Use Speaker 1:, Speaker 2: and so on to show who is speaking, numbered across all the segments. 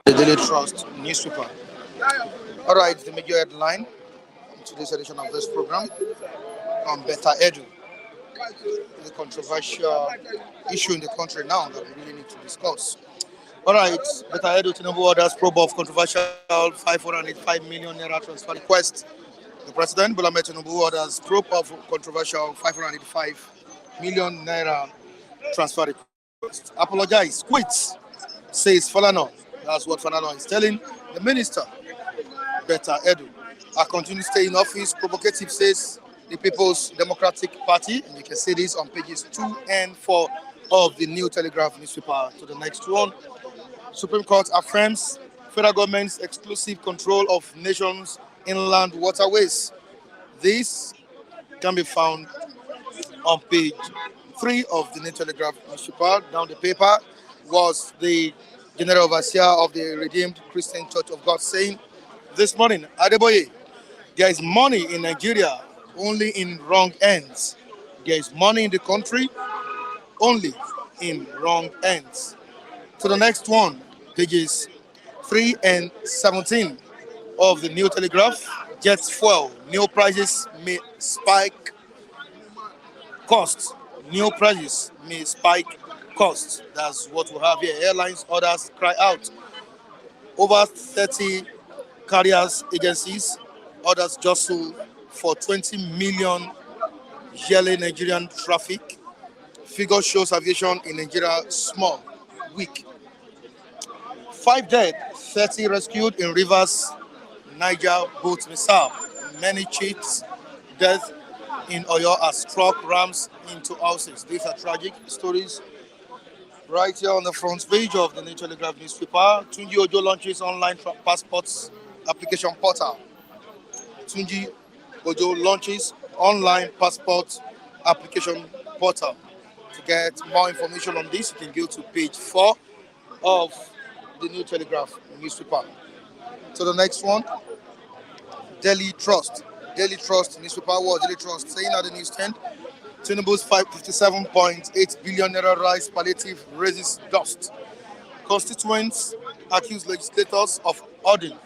Speaker 1: The Daily Trust newspaper. All right, the major headline in today's edition of this program on Betta Edu, the controversial issue in the country now that we really need to discuss. All right, Betta Edu Tinubu orders probe of controversial 585 million naira transfer request. The President Bola Tinubu orders probe of controversial 585 million naira transfer request. Apologize, quits, says Falana. That's what Falana is telling the minister, Betta Edu. I continue to stay in office. Provocative, says the People's Democratic Party. And you can see this on pages 2 and 4 of the New Telegraph newspaper. To the next one. Supreme Court affirms federal government's exclusive control of nation's inland waterways. This can be found on page 3 of the New Telegraph newspaper. Down the paper was the General Overseer of the Redeemed Christian Church of God saying this morning, Adeboye, there is money in Nigeria, only in wrong hands. There is money in the country, only in wrong hands. To the next one, pages 3 and 17 of the New Telegraph. Jet fuel, new prices may spike costs. New prices may spike costs. That's what we have here. Airlines orders cry out. Over 30 carriers agencies orders jostle for 20 million yearly Nigerian traffic. Figure shows aviation in Nigeria small, weak. 5 dead, 30 rescued in Rivers, Niger boat mishap. Many cheats, death in Oyo as truck rams into houses. These are tragic stories. Right here on the front page of the New Telegraph newspaper, Tunji Ojo launches online passports application portal. Tunji Ojo launches online passport application portal. To get more information on this, you can go to page 4 of the New Telegraph newspaper. So the next one, Daily Trust. Daily Trust newspaper was Daily Trust saying at the newsstand, Tinubu's 557.8 billion naira rice palliative raises dust. Constituents accuse legislators of hoarding.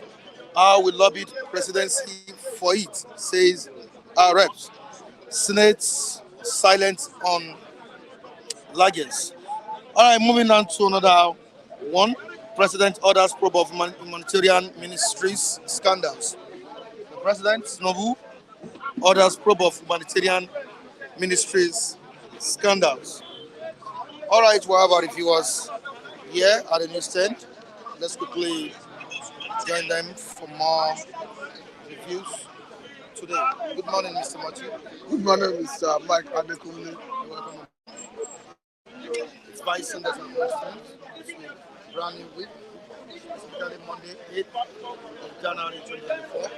Speaker 1: How we lobbied presidency for it, says our reps. Senate's silent on largesse. All right, moving on to another one. President orders probe of humanitarian ministries scandals. The President, Tinubu, orders probe of humanitarian ministries scandals. All right, we have our reviewers here at the newsstand. Let's quickly join them for more reviews today. Good morning, Mr. Matthew.
Speaker 2: Good morning, Mr. Mike Adekunle.
Speaker 1: Welcome. It's Vice Sanders and President. It's a brand new week. Especially Monday, 8th of January 2024.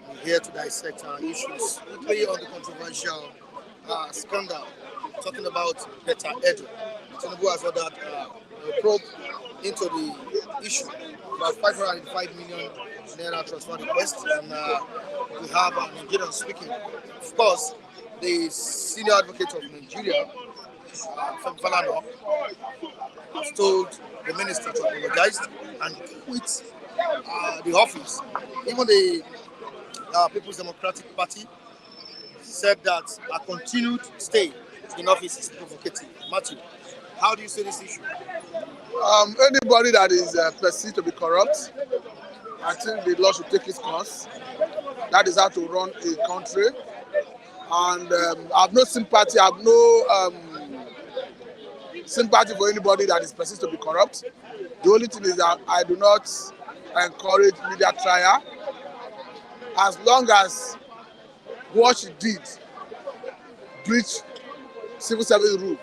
Speaker 1: We're here to dissect our issues. Quickly on the controversial scandal, talking about Betta Edu. Tinubu has ordered a probe into the issue. About 585 million naira transfer request, and we have Nigerian speaking. Of course, the senior advocate of Nigeria, Femi Falana, has told the minister to apologize and quit the office. Even the People's Democratic Party said that a continued stay in office is provocative. Matthew, how do you see this issue?
Speaker 2: Anybody that is perceived to be corrupt, I think the law should take its course. That is how to run a country. And I have no sympathy. I have no sympathy for anybody that is perceived to be corrupt. The only thing is that I do not encourage media trial. As long as what she did breach civil service rule,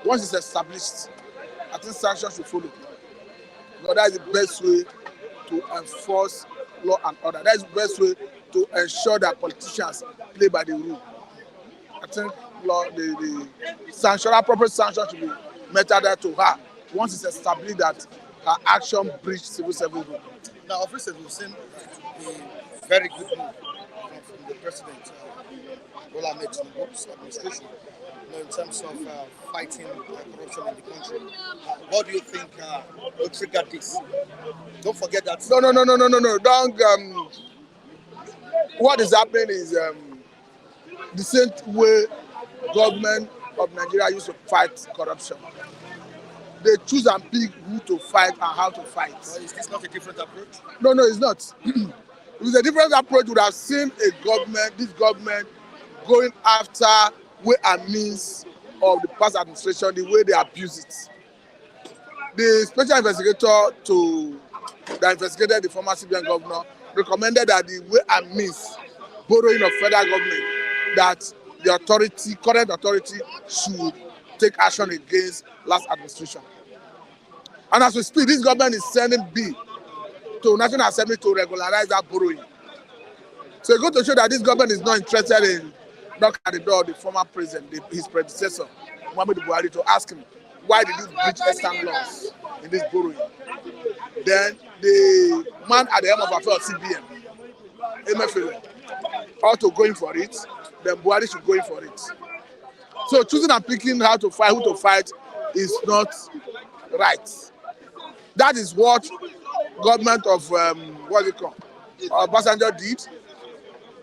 Speaker 2: once it's established, I think sanctions should follow. Because that is the best way to enforce law and order. That is the best way to ensure that politicians play by the rule. I think the sanction, appropriate sanction should be meted to her once it's established that her action breached civil service rule.
Speaker 1: Now, of recent, we've seen a very good move from the president, Bola Ahmed Tinubu's administration, in terms of fighting corruption in the country. What do you think will trigger this? Don't forget that.
Speaker 2: No. Don't. What is happening is the same way government of Nigeria used to fight corruption. They choose and pick who to fight and how to fight.
Speaker 1: Well, is this not a different approach?
Speaker 2: No, it's not. If it's a different approach, we would have seen this government going after way and means of the past administration, the way they abuse it. The special investigator that investigated the former CBN governor recommended that the way and means borrowing of federal government, that the current authority should take action against last administration. And as we speak, this government is sending bill to National Assembly to regularize that borrowing. So it's going to show that this government is not interested in knocking at the door of the former president, his predecessor, Muhammadu Buhari, to ask him, why did you breach Western laws in this borrowing? Then the man at the helm of affairs of CBN, Emefiele, ought to go in for it. Then Buhari should go in for it. So choosing and picking how to fight, who to fight, is not right. That is what government of Obasanjo did,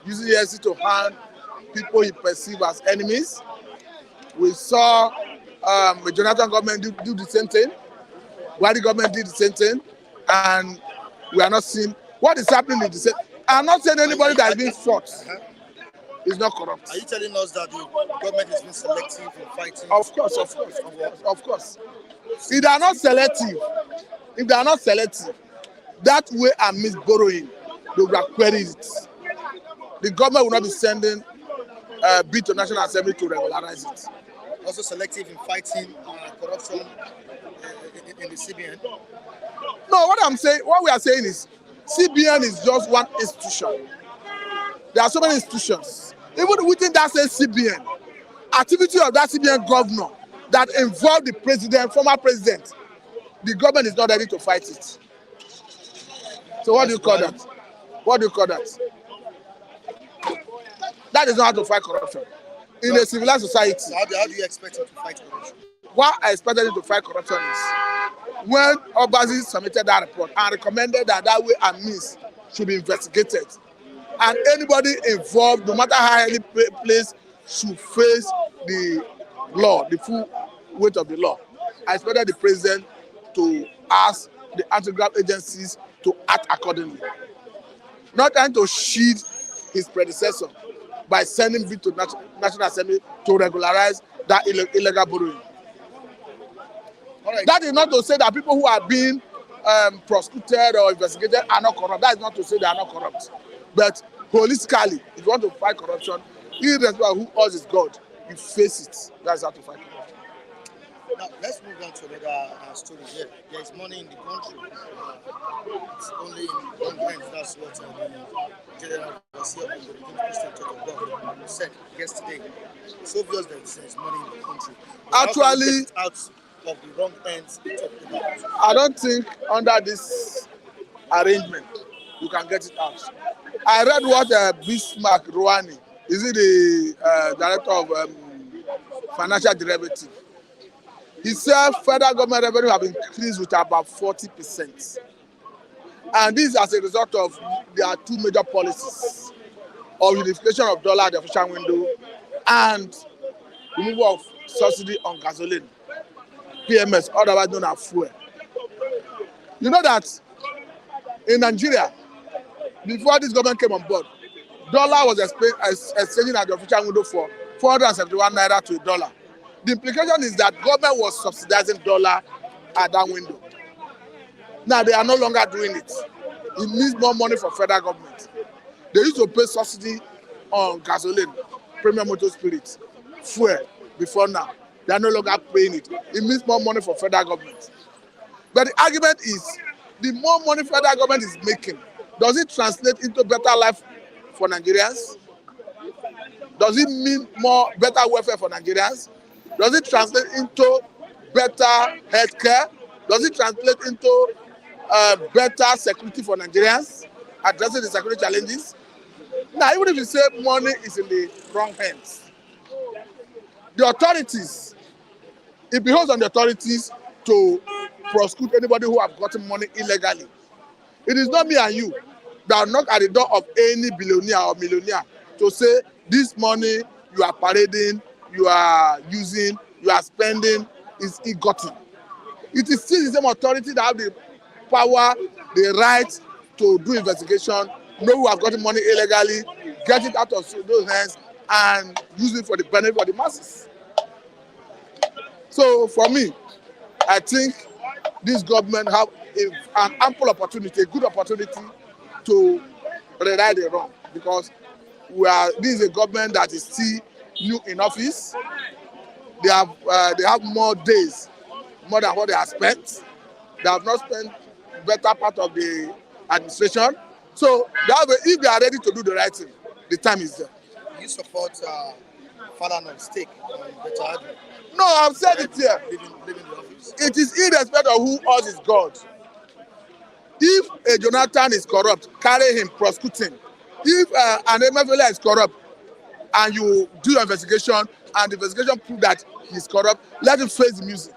Speaker 2: using EFCC to hand people he perceived as enemies. We saw the Jonathan government do the same thing. Buhari government did the same thing, and we are not seeing what is happening in the same. I'm not saying anybody that is being fought is not corrupt.
Speaker 1: Are you telling us that the government is being selective in fighting?
Speaker 2: Of course. If they are not selective, that way and miss borrowing, they will query it. The government will not be sending a bill to National Assembly to regularize it.
Speaker 1: Also selective in fighting corruption in the CBN?
Speaker 2: No, what we are saying is, CBN is just one institution. There are so many institutions. Even within that same CBN, activity of that CBN governor that involved the president, former president, the government is not ready to fight it. So what do you call that? That is not how to fight corruption. In a civilized society.
Speaker 1: So how do you expect him to fight corruption?
Speaker 2: What I expected him to fight corruption is when Obazi submitted that report and recommended that way and means should be investigated. And anybody involved, no matter how highly placed, should face the law, the full weight of the law. I expected the president to ask the anti-graft agencies to act accordingly. Not trying to shield his predecessor by sending bill to National Assembly to regularize that illegal borrowing. Right. That is not to say that people who are being prosecuted or investigated are not corrupt. That is not to say they are not corrupt. But holistically, if you want to fight corruption, irrespective of who else is God, you face it. That's how to fight corruption.
Speaker 1: Now, let's move on to another story here. There is money in the country. It's only in one hand. That's what the General Overseer of the Redeemed Christian Church of God said yesterday. It's obvious that there is money in the country.
Speaker 2: Actually,
Speaker 1: of the wrong ends he talked about?
Speaker 2: I don't think under this arrangement you can get it out. I read what Bismarck Rouhani, is it the director of financial derivative? He said federal government revenue have increased with about 40%. And this is as a result of their two major policies of unification of dollar at the official window and removal of subsidy on gasoline, PMS, otherwise known as fuel. You know that in Nigeria, before this government came on board, dollar was exchanging at the official window for 471 naira to a dollar. The implication is that government was subsidizing dollar at that window. Now they are no longer doing it. It means more money for federal government. They used to pay subsidy on gasoline, premium motor spirit, fuel before now. They are no longer paying it. It means more money for federal government. But the argument is, the more money federal government is making, does it translate into better life for Nigerians? Does it mean more better welfare for Nigerians? Does it translate into better healthcare? Does it translate into better security for Nigerians, addressing the security challenges? Now, even if you say money is in the wrong hands, the authorities, it behoves on the authorities to prosecute anybody who have gotten money illegally. It is not me and you that knock at the door of any billionaire or millionaire to say this money you are parading, you are using, you are spending is ill-gotten. It is still the same authority that have the power, the right to do investigation, know who have gotten money illegally, get it out of those hands and use it for the benefit of the masses. So for me, I think this government have an ample opportunity, a good opportunity to rewrite the wrong, because this is a government that is still new in office. They have more days, more than what they have spent. They have not spent better part of the administration. So if they are ready to do the right thing, the time is there.
Speaker 1: You support Falana's take on Betta Edu?
Speaker 2: No, I've said it here.
Speaker 1: Leaving the office.
Speaker 2: It is irrespective of who us is God. If a Jonathan is corrupt, carry him, prosecute him. If an Emefiele is corrupt and you do your investigation and the investigation prove that he is corrupt, let him face the music.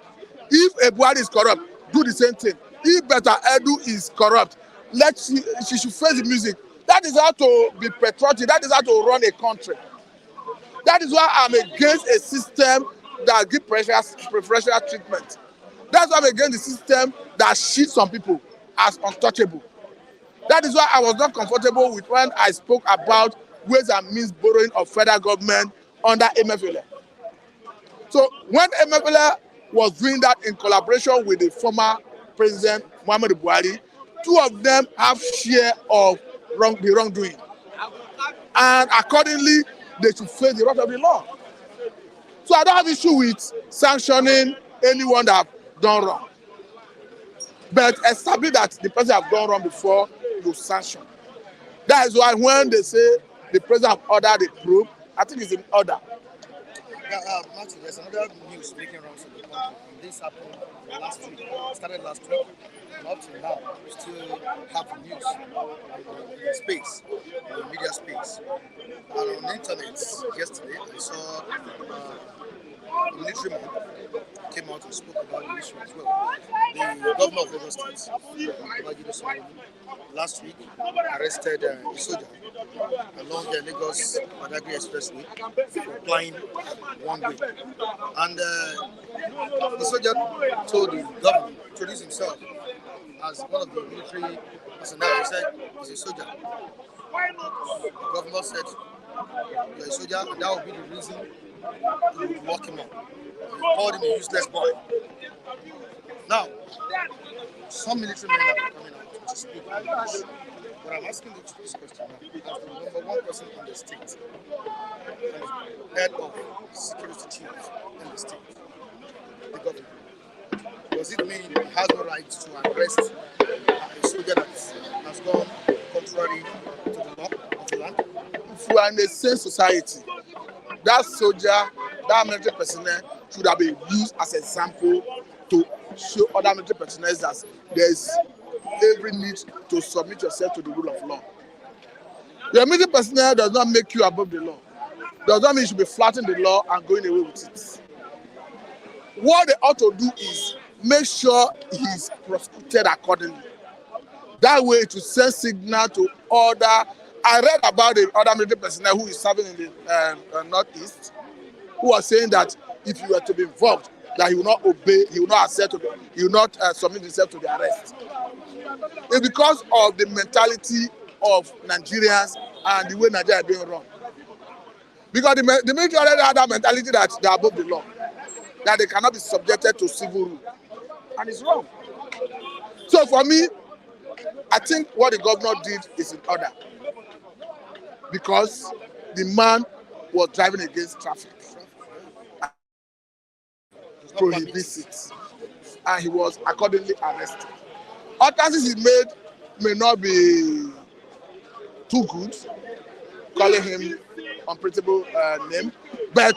Speaker 2: If a Buhari is corrupt, do the same thing. If Betta Edu is corrupt, she should face the music. That is how to be patriotic. That is how to run a country. That is why I'm against a system that gives preferential treatment. That's why I'm against the system that treats some people as untouchable. That is why I was not comfortable with when I spoke about ways and means borrowing of federal government under Emefiele. So when Emefiele was doing that in collaboration with the former President Muhammadu Buhari, two of them have share of the wrongdoing. And accordingly, they should face the wrath of the law. So I don't have issue with sanctioning anyone that have done wrong. But establish that the person have done wrong before you sanction. That is why when they say the president have ordered the probe, I think it's in order.
Speaker 1: Yeah, Martin, there's another news making rounds in the country. This happened last week. It started last week. And up to now, we still have the news in the space, in the media space. And on the internet yesterday, I saw a military man came out and spoke about the issue as well. The governor of Lagos State, last week, arrested a soldier along the Lagos-Badagry Expressway for applying one way. And the soldier told the governor, introduced himself as one of the military personnel. He said he's a soldier. The governor said, you're a soldier, and that will be the reason to lock him up. He called him a useless boy. Now, some military men are coming out to speak on this. But I'm asking you this question now, as the number one person in the state, and head of security chief in the state, the government. Does it mean he has no right to arrest a soldier that has gone contrary to the law of the land?
Speaker 2: If we are in a sane society, that soldier, that military personnel should have been used as an example to show other military personnel that there is every need to submit yourself to the rule of law. Your military personnel does not make you above the law. Does not mean you should be flouting the law and going away with it. What they ought to do is make sure he's prosecuted accordingly. That way it will send signal to other. I read about the other military personnel who is serving in the northeast, who are saying that if you were to be involved, that he will not obey, he will not accept, he will not submit himself to the arrest. It's because of the mentality of Nigerians and the way Nigeria is being run. Because the military already had that mentality that they are above the law, that they cannot be subjected to civil rule, and it's wrong. So for me, I think what the governor did is in order, because the man was driving against traffic, prohibits it, and he was accordingly arrested. Utterances he made may not be too good, calling him unprintable name, but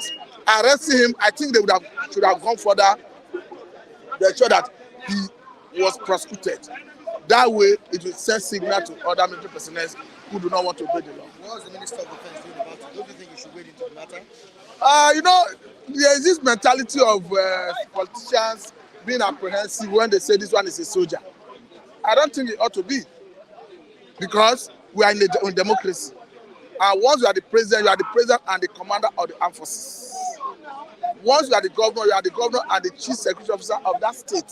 Speaker 2: arresting him, I think they should have gone further. They ensure that he was prosecuted. That way, it will send signal to other military personnel who do not want to obey the law.
Speaker 1: What was the Minister of Defense doing about it? Don't you think you should wade into the matter?
Speaker 2: There is this mentality of politicians being apprehensive when they say this one is a soldier. I don't think it ought to be, because we are in democracy. And once you are the president and the commander of the armed forces. Once you are the governor and the chief security officer of that state.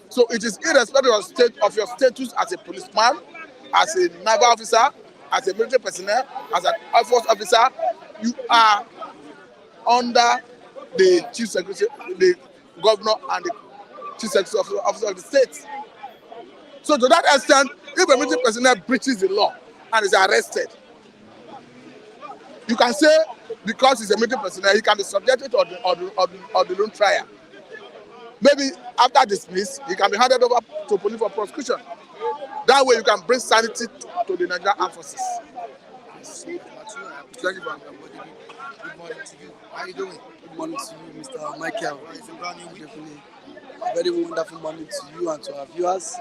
Speaker 2: So it is irrespective of your status as a policeman, as a naval officer, as a military personnel, as an air force officer, you are under the chief secretary, the governor, and the chief security officer of the state. So to that extent, if a military personnel breaches the law and is arrested, you can say because he's a military personnel, he can be subjected to the loan trial. Maybe after dismiss, he can be handed over to police for prosecution. That way, you can bring sanity to the Nigerian armed forces. Thank you, man.
Speaker 1: Good morning to you. How are you doing?
Speaker 3: Good morning to you, Mr. Michael.
Speaker 1: It's a brand new week.
Speaker 3: Definitely. A very wonderful morning to you and to our viewers.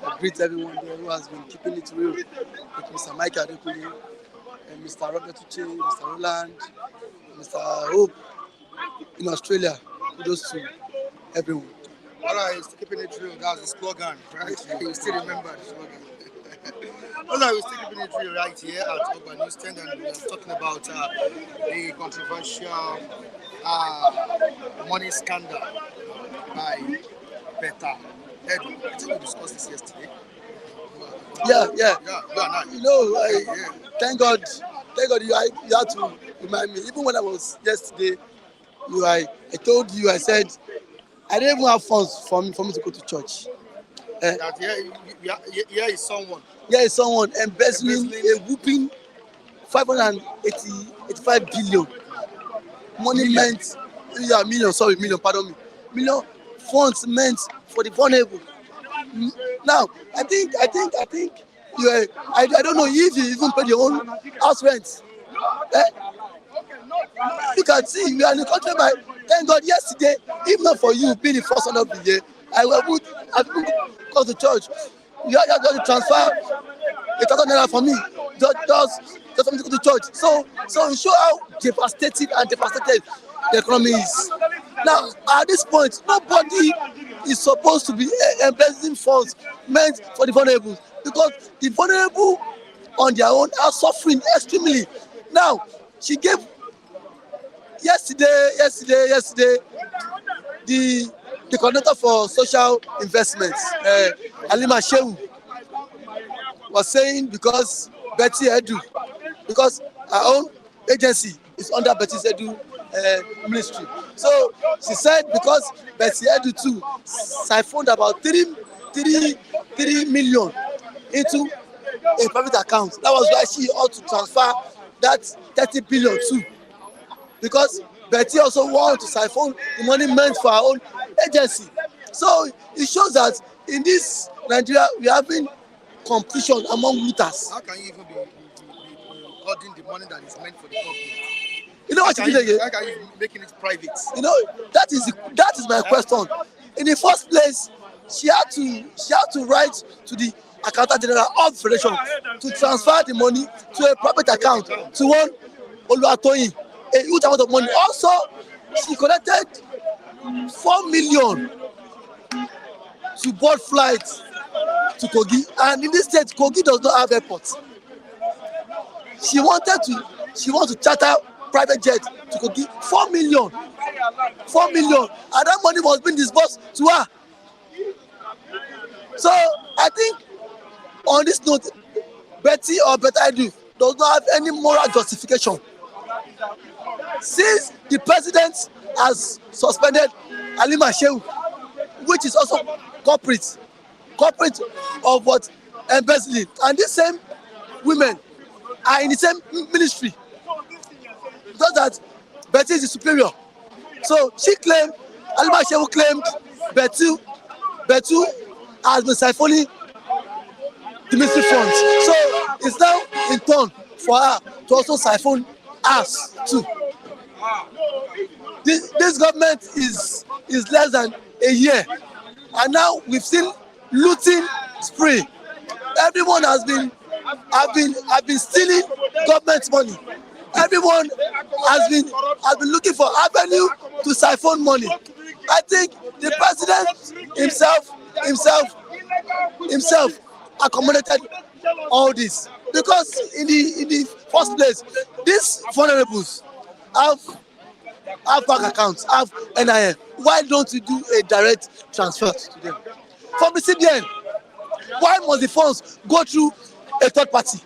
Speaker 3: I greet everyone there who has been keeping it real with Mr. Michael Adekule, and Mr. Robert Uche, Mr. Roland, Mr. Hope in Australia. Kudos to everyone.
Speaker 1: All right, it's keeping it real. That was the slogan, right? You still remember the slogan. All right, we're still keeping it real right here at Urban Newsstand, and we're talking about the controversial money scandal by Betta Edu. I think we discussed this yesterday.
Speaker 3: Yeah.
Speaker 1: Nice.
Speaker 3: You know, thank God you had to remind me. Even when I was yesterday, I told you, I said, I didn't even have funds for me to go to church.
Speaker 1: Here is someone.
Speaker 3: Here is someone embezzling a whooping 585 billion. Money meant, million, pardon me. Million funds meant for the vulnerable. Now, I think I don't know if you even pay your own house rent. You can see we are in the country by, thank God, yesterday, if not for you being the first son of the year, I would have gone to church. You have to transfer 1,000 naira for me, just for me to go to church. So you show how devastated the economy is. Now, at this point, nobody is supposed to be embezzling funds meant for the vulnerable, because the vulnerable on their own are suffering extremely. Now, she gave yesterday, the coordinator for social investments, Alima Shehu, was saying because Betta Edu, because her own agency is under Betta Edu ministry. So she said because Betta Edu too siphoned about 3 million into a private account. That was why she ought to transfer that 30 billion too. Because Betty also wants to siphon the money meant for her own agency. So it shows that in this Nigeria, we are having competition among looters.
Speaker 1: How can you even be holding the money that is meant for the public?
Speaker 3: You know what you did again?
Speaker 1: How can you be making it private?
Speaker 3: You know, that is my question. In the first place, she had to write to the accountant general of the federation to transfer the money to a private account to one Oluwatoyin, a huge amount of money. Also, she collected 4 million to board flights to Kogi, and in this state, Kogi does not have airport. She wants to charter private jet to Kogi. 4 million, and that money was being disbursed to her. So I think on this note, Betty or Betta Edu does not have any moral justification. Since the president has suspended Halima Shehu, which is also corporate of what embezzling, and these same women are in the same ministry, just that Betty is the superior. So she claimed, Halima Shehu claimed Betty has been siphoning the ministry funds. So it's now in turn for her to also siphon us too. This government is less than a year, and now we've seen looting spree. Everyone have been stealing government money. Everyone has been looking for avenue to siphon money. I think the president himself accommodated all this, because in the first place, these vulnerables have bank accounts, have NIN. Why don't you do a direct transfer to them from the CBN? Why must the funds go through a third party?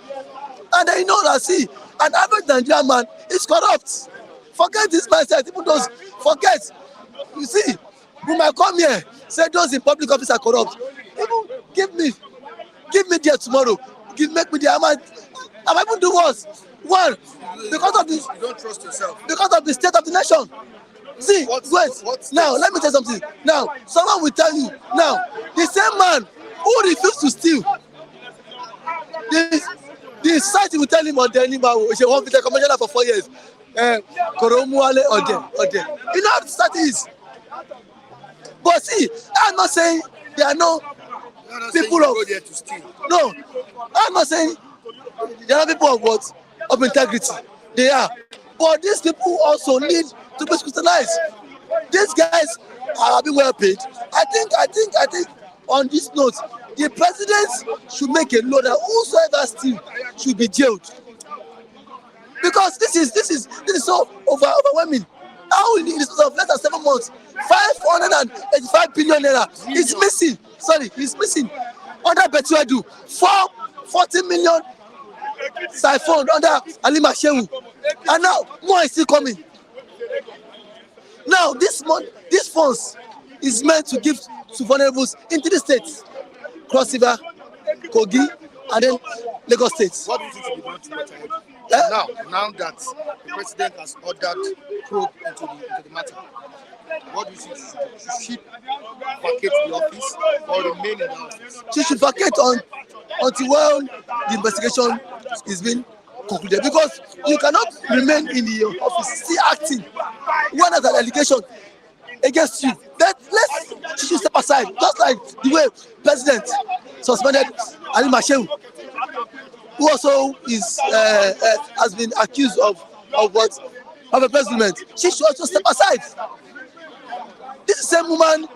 Speaker 3: And then you know that, see, an average Nigerian man is corrupt. Forget this mindset. People don't forget. You see, we might come here, say those in public office are corrupt. Even give me there tomorrow. Make me there. I might even do worse. One, because of this.
Speaker 1: You don't trust yourself.
Speaker 3: Because of the state of the nation. See, wait. Now, let me tell you something. Now, someone will tell you. Now, the same man who refused to steal, the society will tell him, Ode, she won't be the commissioner for 4 years. Koromuale, Ode. You know how the society is. But see, I'm not saying there are no people of. No, I'm not saying there are people of what? Of integrity. They are. But these people also need to be scrutinized. These guys are being well paid. I think on this note, the president should make a law that whosoever steals should be jailed. Because this is so overwhelming. How in the space of less than 7 months, 585 billion naira is missing. Sorry, is missing under Betta Edu. 40 million siphoned under Halima Shehu, and now more is still coming. Now this funds is meant to give to vulnerables into the states, Cross River, Kogi, and then Lagos State.
Speaker 1: What do you think should be done to Betta Edu? Now that the president has ordered probe into the matter, what do you think? Should she vacate the office or remain in the office?
Speaker 3: She should vacate until the investigation is being concluded, because you cannot remain in the office still acting when there's an allegation against you. She should step aside, just like the way president suspended Halima Shehu, who also has been accused of embezzlement. She should also step aside. This is the same woman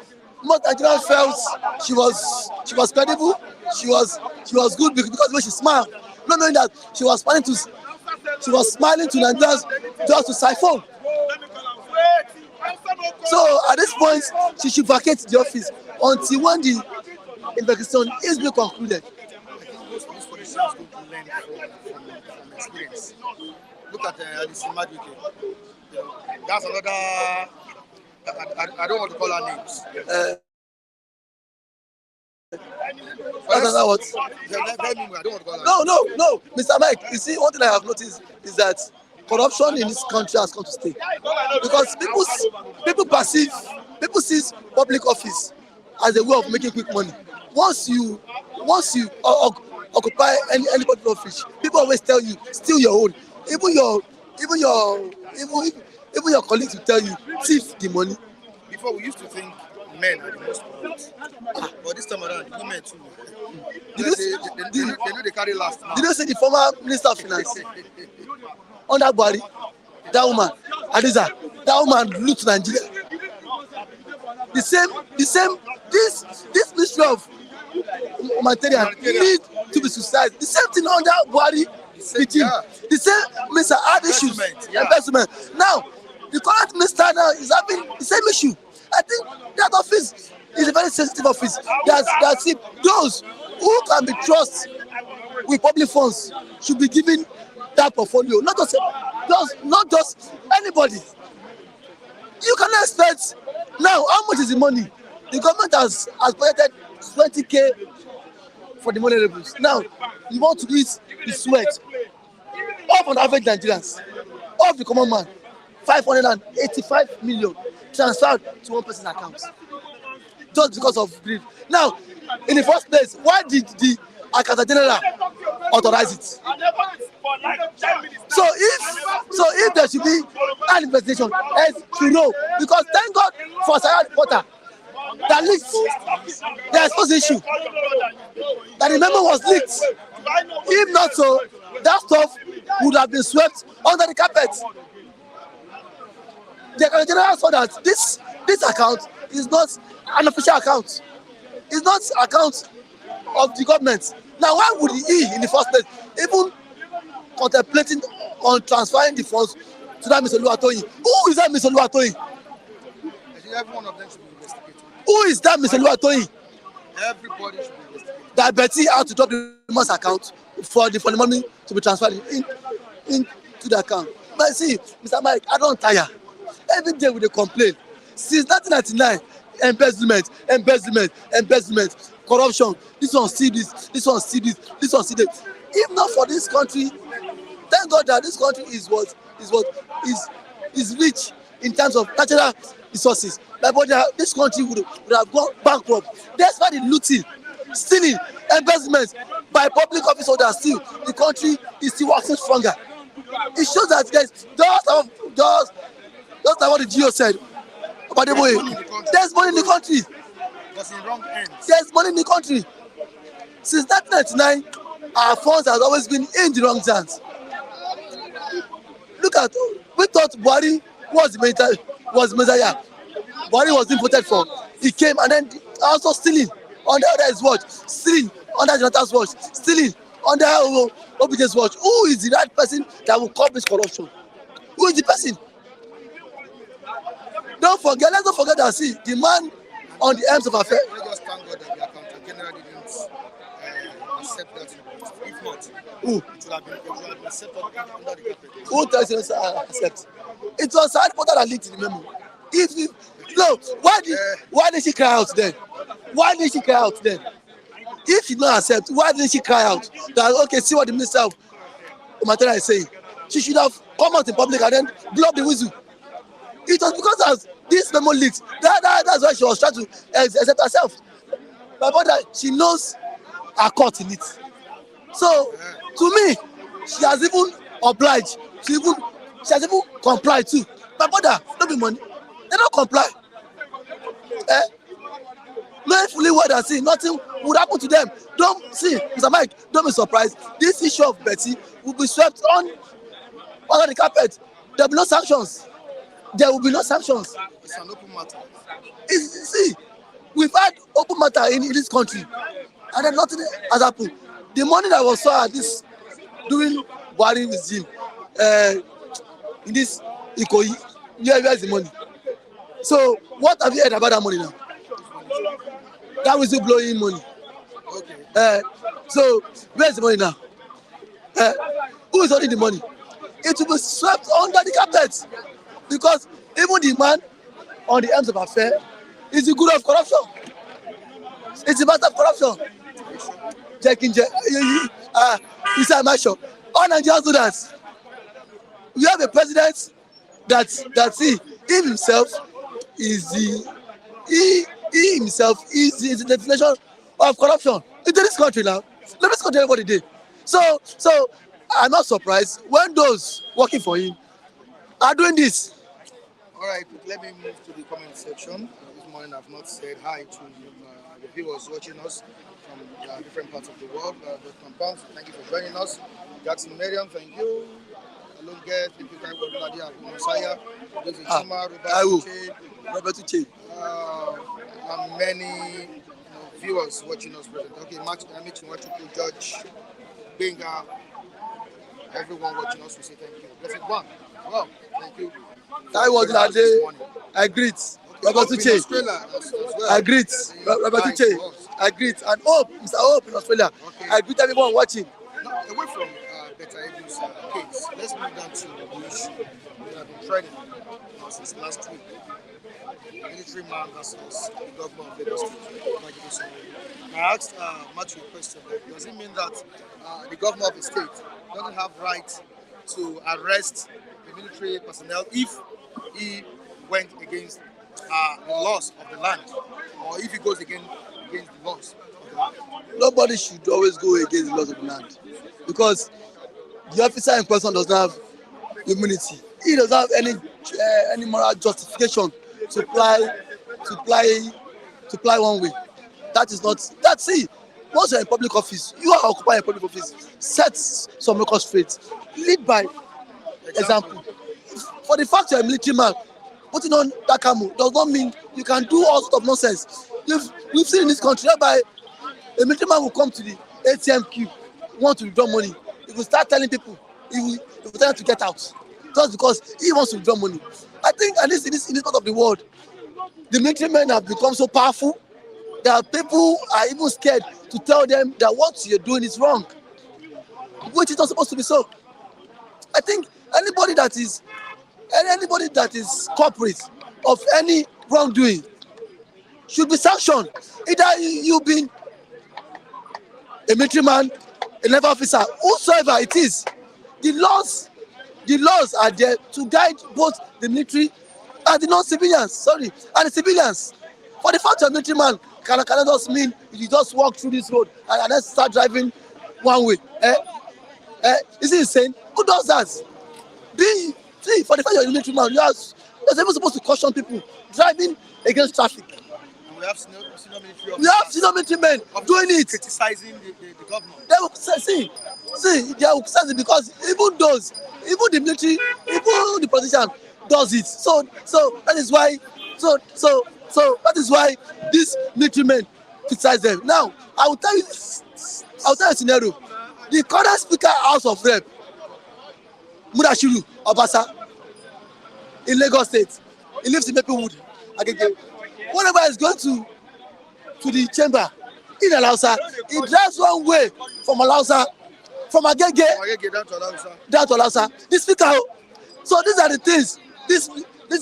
Speaker 3: most Nigerians felt she was credible, she was good because of the way she smiled, not knowing that she was smiling to Nigerians just to siphon. So at this point, she should vacate the office until when the investigation is being concluded.
Speaker 1: I think most politicians don't learn from experience. Look at Alice Maduke. That's another. I don't want to call her names.
Speaker 3: That's another what?
Speaker 1: I don't want to call her.
Speaker 3: No, Mr. Mike. You see, one thing I have noticed is that corruption in this country has come to stay, because people see public office as a way of making quick money. Once you occupy any public office, people always tell you steal your own. Even your colleagues will tell you thief the money.
Speaker 1: Before we used to think men are the most corrupt. But this time around, the women too.
Speaker 3: Did
Speaker 1: They know they carry last now.
Speaker 3: you see the former Minister of Finance under Buhari? That woman, Adiza, that woman loot Nigeria. The same. This Ministry of Humanitarian need to be suicide. The same thing under Buhari. The same minister had issues. Investment. Now, the current minister now is having the same issue. I think that office is a very sensitive office. That's it. Those who can be trusted with public funds should be given that portfolio. Not just anybody. You cannot expect now. How much is the money? The government has budgeted 20K for the money levels. Now, you want to eat the sweat of an average Nigerians, of the common man, 585 million transferred to one person's account just because of greed. Now, in the first place, why did the Accountant General authorize it? So if there should be an investigation, as to know, because thank God for Sarah reporter that leaked the exposed issue, that the memo was leaked. If not so, that stuff would have been swept under the carpet. The Accountant General saw that this account is not an official account. It's not account of the government. Now, why would he, in the first place, even contemplating on transferring the funds to that Mr. Oluwatoyin? Who is that Mr. Oluwatoyin?
Speaker 1: Every one of them should be investigated.
Speaker 3: Who is that Mr. Oluwatoyin?
Speaker 1: Everybody should be investigated.
Speaker 3: That Betty had to drop the man's account for the money to be transferred into the account. But see, Mr. Mike, I don't tire. Every day we dey complain. Since 1999, embezzlement, corruption. This one see this, this one see this, this one see that. If not for this country, thank God that this country is rich in terms of natural resources. But this country would have gone bankrupt. That's why the looting, stealing, embezzlement by public office holders. Still, the country is still working stronger. It shows that there's just like what the GO said about the way. There's money in the country.
Speaker 1: That's in wrong hands.
Speaker 3: There's money in the country. Since 1999, our funds has always been in the wrong hands. Look at, we thought Buhari was the Messiah. Buhari was imported for. He came and then also stealing under his watch, stealing under Jonathan's watch, stealing under OBJ's watch. Who is the right person that will curb this corruption? Who is the person? Let's not forget that, see, the man on the ends of affairs.
Speaker 1: We just thank God that the Accountant General didn't accept that report. If not,
Speaker 3: Who?
Speaker 1: it would have been set up under the carpet.
Speaker 3: Who tells you to accept? It was Sarah reporter that leaked the memo. Why did she cry out then? Why did she cry out then? If she did not accept, why didn't she cry out? That, okay, see what the Minister of Humanitarian is saying. She should have come out in public and then blow up the whistle. It was because as this memo leaked, that's why she was trying to accept herself. My brother, she knows her court in it. So, to me, she has even obliged. She has even complied too. My brother, don't be money. They don't comply. Knowing fully well that see, nothing would happen to them. Don't see, Mr. Mike, don't be surprised. This issue of Betty will be swept under the carpet. There will be no sanctions. There will be no sanctions.
Speaker 1: It's an open matter.
Speaker 3: See, we've had open matter in this country, and then nothing has happened. The money that was saw at this during Buhari regime, in this Ikoyi, where is the money? So, what have you heard about that money now? That was blowing money.
Speaker 1: Okay.
Speaker 3: So, where's the money now? Who is holding the money? It will be swept under the carpet. Because even the man on the ends of affair is the good of corruption. It's a matter of corruption. You say, I'm sure. All Nigerians do that. We have a president that he himself is the definition of corruption in this country now. Let this country everybody day. So I'm not surprised when those working for him are doing this.
Speaker 1: All right, let me move to the comment section. This morning I've not said hi to the viewers watching us from different parts of the world. Dr. Pounds, thank you for joining us. Jackson Mariam, thank you. Alonge, thank you, Nadia Messiah, Chuma,
Speaker 3: Robert Uche.
Speaker 1: And many viewers watching us present. Okay, Max, Judge, Benga, everyone watching us, we say thank you. Blessed one. Well, thank you.
Speaker 3: I was that day. I greet Robert Uche. I greet Robert Uche. I greet and Hope, Mr. Hope in Australia. Okay. I greet everyone watching.
Speaker 1: Now, away from Betta Edu's case, let's move down to the issue that have been trending since last week. Military man versus the governor of Lagos State. I asked Matthew a question. Does it mean that the governor of the state doesn't have right to arrest the military personnel if he went against the laws of the land, or if he goes against the laws of the land?
Speaker 3: Nobody should always go against the laws of the land, because the officer in question does not have immunity. He doesn't have any moral justification to apply one way. That is not that. See, once you're in public office, you are occupying a public office. Set some records straight. Lead by example. For the fact you're a military man, putting on that camo does not mean you can do all sorts of nonsense. We've seen in this country whereby a military man will come to the ATM queue, want to withdraw money. He will start telling people he will tell them to get out just because he wants to withdraw money. I think at least in this part of the world, the military men have become so powerful that people are even scared to tell them that what you're doing is wrong, which is not supposed to be so. I think anybody that is culprit of any wrongdoing should be sanctioned. Either you've been a military man, a naval officer, whosoever it is. The laws are there to guide both the military and the non-civilians. And the civilians. For the fact you're a military man cannot just mean you just walk through this road and then start driving one way. Is it insane? Who does that? See, for the fact you're a military man, you're even supposed to caution people driving against traffic.
Speaker 1: And we have senior
Speaker 3: military men doing it,
Speaker 1: criticizing the government.
Speaker 3: They will see, they will criticize it because even the military, even the politician does it. So that is why. So that is why these military men criticize them. Now, I will tell you a scenario. The current Speaker House of Rep, Mudashiru Obasa, in Lagos State, he lives in Maplewood. Whenever he's going to the chamber in Alausa, he drives one way from Alausa, from Agege down to Alausa. The Speaker. So these are the things this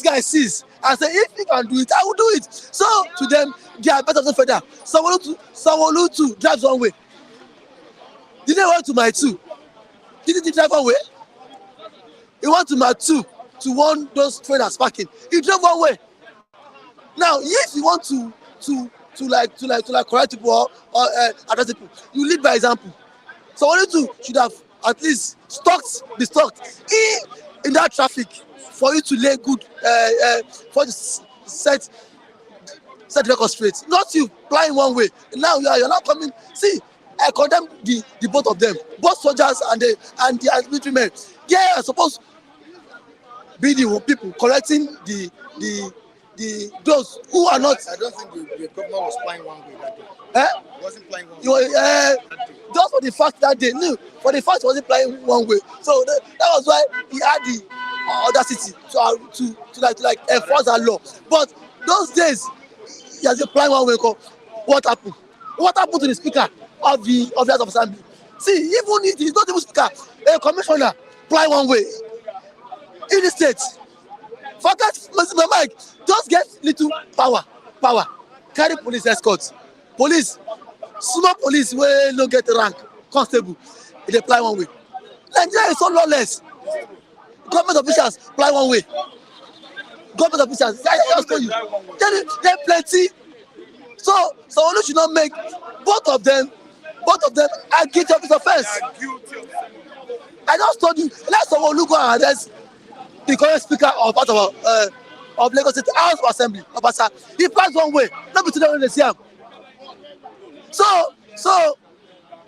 Speaker 3: guy sees and say, if he can do it, I will do it. So to them, they are better than further. Sanwo-Olu too drives one way. Did they went to my two? Didn't he drive one way? He went to my two to warn those traders parking. He drove one way. Now, if you want to correct people or address people, you lead by example. So only two should have at least be stocked in that traffic for you to lay good for the set the record straight. Not you flying one way. Now you're not coming. See, I condemn the both of them, both soldiers and the military men. They are supposed to be the people correcting those who are not.
Speaker 1: I don't think the government was flying one way that day. He wasn't flying one way.
Speaker 3: Just for the fact that they knew, for the fact he wasn't flying one way. So that was why he had the audacity to enforce that law. But those days, he has been flying one way. What happened? What happened to the Speaker of the House of Assembly? See, even if he's not even Speaker, a commissioner flying one way in the state. Forget my mic. Just get little power. Carry police escorts. Police, small police wey no get rank, constable, they fly one way. Nigeria is so lawless. Government officials fly one way. Government officials, I just told you, there plenty. So Sanwo-Olu should not make both of them are guilty of this offense. I just told you, let Sanwo-Olu go and arrest the current Speaker of of Lagos State House of Assembly, Obasa, he passed one way, not be today when they see him. So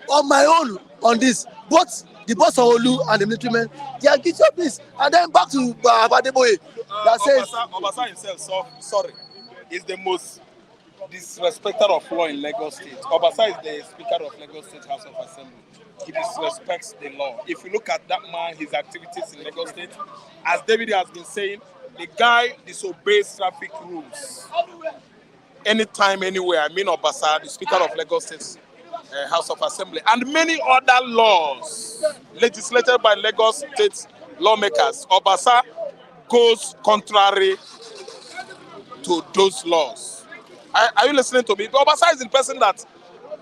Speaker 3: on my own on this, both the boss of Olu and the military men, they are guilty of this. And then back to Abadeboye that says
Speaker 4: Obasa himself, sorry, is the most disrespecter of law in Lagos State. Obasa is the Speaker of Lagos State House of Assembly. He disrespects the law. If you look at that man, his activities in Lagos State, as David has been saying, the guy disobeys traffic rules. Anytime, anywhere. I mean Obasa, the Speaker of Lagos State House of Assembly, and many other laws legislated by Lagos State lawmakers. Obasa goes contrary to those laws. Are you listening to me? Obasa is the person that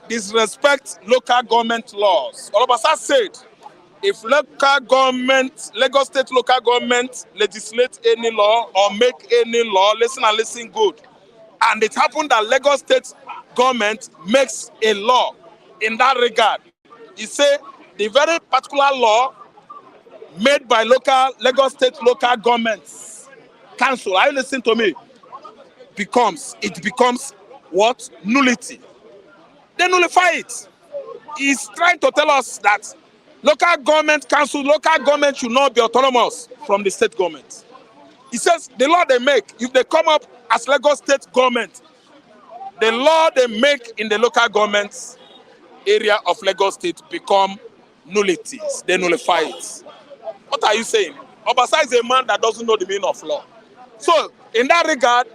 Speaker 4: disrespects local government laws. Obasa said, if Lagos State local government legislate any law or make any law, listen good. And it happened that Lagos State government makes a law in that regard. He said the very particular law made by Lagos State local governments council, are you listening to me? It becomes what? Nullity. They nullify it. He's trying to tell us that local government council, local government should not be autonomous from the state government. He says the law they make, if they come up as Lagos State government, the law they make in the local government area of Lagos State become nullities. They nullify it. What are you saying? Obasa is a man that doesn't know the meaning of law. So, in that regard,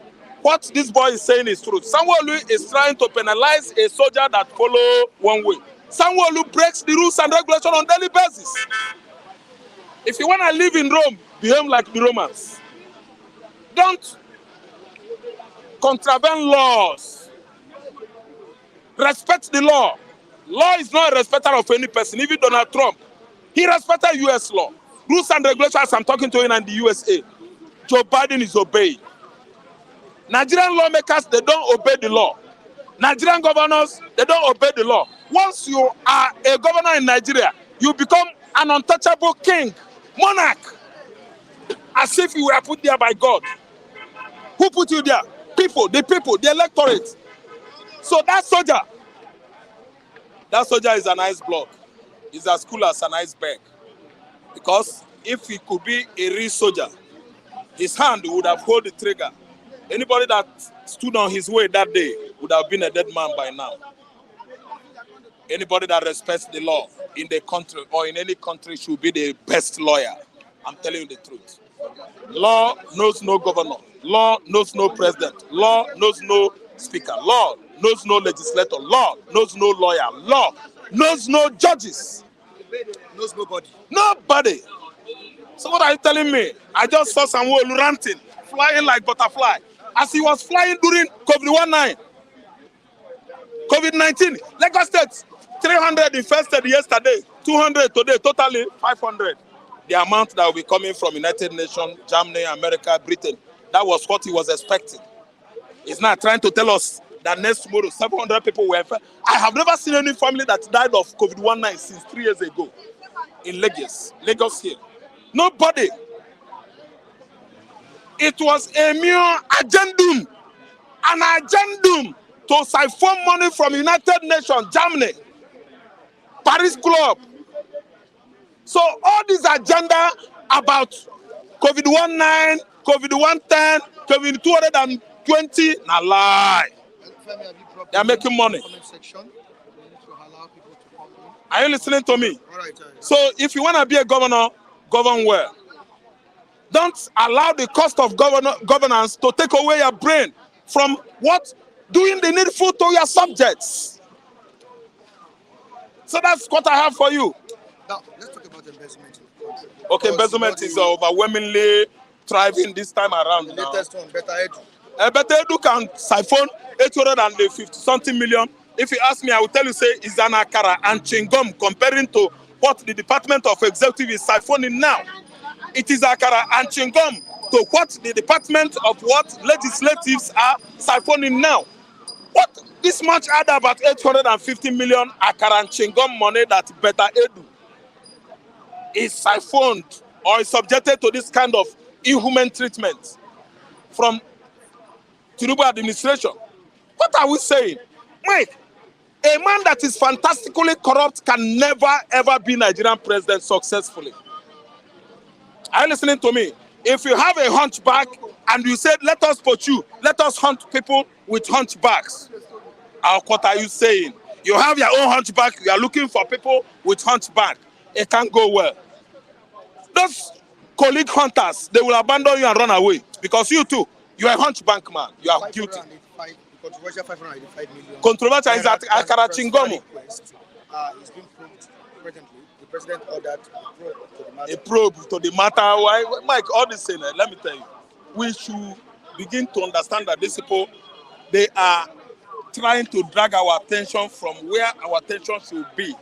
Speaker 4: what this boy is saying is true. Sanwo-Olu is trying to penalize a soldier that follow one way. Sanwo-Olu breaks the rules and regulations on daily basis. If you want to live in Rome, behave like the Romans. Don't contravene laws. Respect the law. Law is not a respecter of any person, even Donald Trump. He respected U.S. law. Rules and regulations, I'm talking to him in the USA. Joe Biden is obeying. Nigerian lawmakers, they don't obey the law. Nigerian governors, they don't obey the law. Once you are a governor in Nigeria, you become an untouchable king, monarch, as if you were put there by God. Who put you there? People, the electorate. So that soldier is an ice block. He's as cool as an iceberg. Because if he could be a real soldier, his hand would have held the trigger. Anybody that stood on his way that day would have been a dead man by now. Anybody that respects the law in the country or in any country should be the best lawyer. I'm telling you the truth. Law knows no governor. Law knows no president. Law knows no speaker. Law knows no legislator. Law knows no lawyer. Law knows no judges.
Speaker 1: Knows nobody.
Speaker 4: Nobody. So what are you telling me? I just saw Sanwo-Olu ranting, flying like butterfly. As he was flying during COVID-19, Lagos State, 300 infested yesterday, 200 today, totally 500. The amount that will be coming from United Nations, Germany, America, Britain, that was what he was expecting. He's now trying to tell us that next tomorrow, 700 people were infected. I have never seen any family that died of COVID-19 since 3 years ago in Lagos here. Nobody. It was a mere agendum, an agendum to siphon money from United Nations, Germany, Paris Club. So all this agenda about COVID-19, COVID-110, COVID-220, na lie. They are making money. Are you listening to me? So if you want to be a governor, govern well. Don't allow the cost of governance to take away your brain from what? Doing the needful to your subjects. So that's what I have for you.
Speaker 1: Now, let's talk about embezzlement.
Speaker 4: Okay, embezzlement is overwhelmingly thriving this time around.
Speaker 1: The latest one, Betta Edu.
Speaker 4: Betta Edu can siphon 850-something million. If you ask me, I will tell you, say, it's an akara and chingom comparing to what the Department of Executive is siphoning now. It is akara and chingom to what the Department of what legislatives are siphoning now. What this much add about 850 million akara and chingom money that Betta Edu is siphoned or is subjected to this kind of inhuman treatment from Tinubu administration. What are we saying? Mike, a man that is fantastically corrupt can never ever be Nigerian president successfully. Are you listening to me? If you have a hunchback and you said, let us pursue, let us hunt people with hunchbacks, what are you saying? You have your own hunchback, you are looking for people with hunchback. It can't go well. Those colleague hunters, they will abandon you and run away because you too, you are a hunchback man. You are guilty.
Speaker 1: The controversial 585 million.
Speaker 4: Controversial is that Akara
Speaker 1: transfer
Speaker 4: Chingomo.
Speaker 1: request is being probed presently. The president ordered
Speaker 4: A probe to the matter. Why, Mike? All this saying, let me tell you, we should begin to understand that these people, they are trying to drag our attention from where our attention should be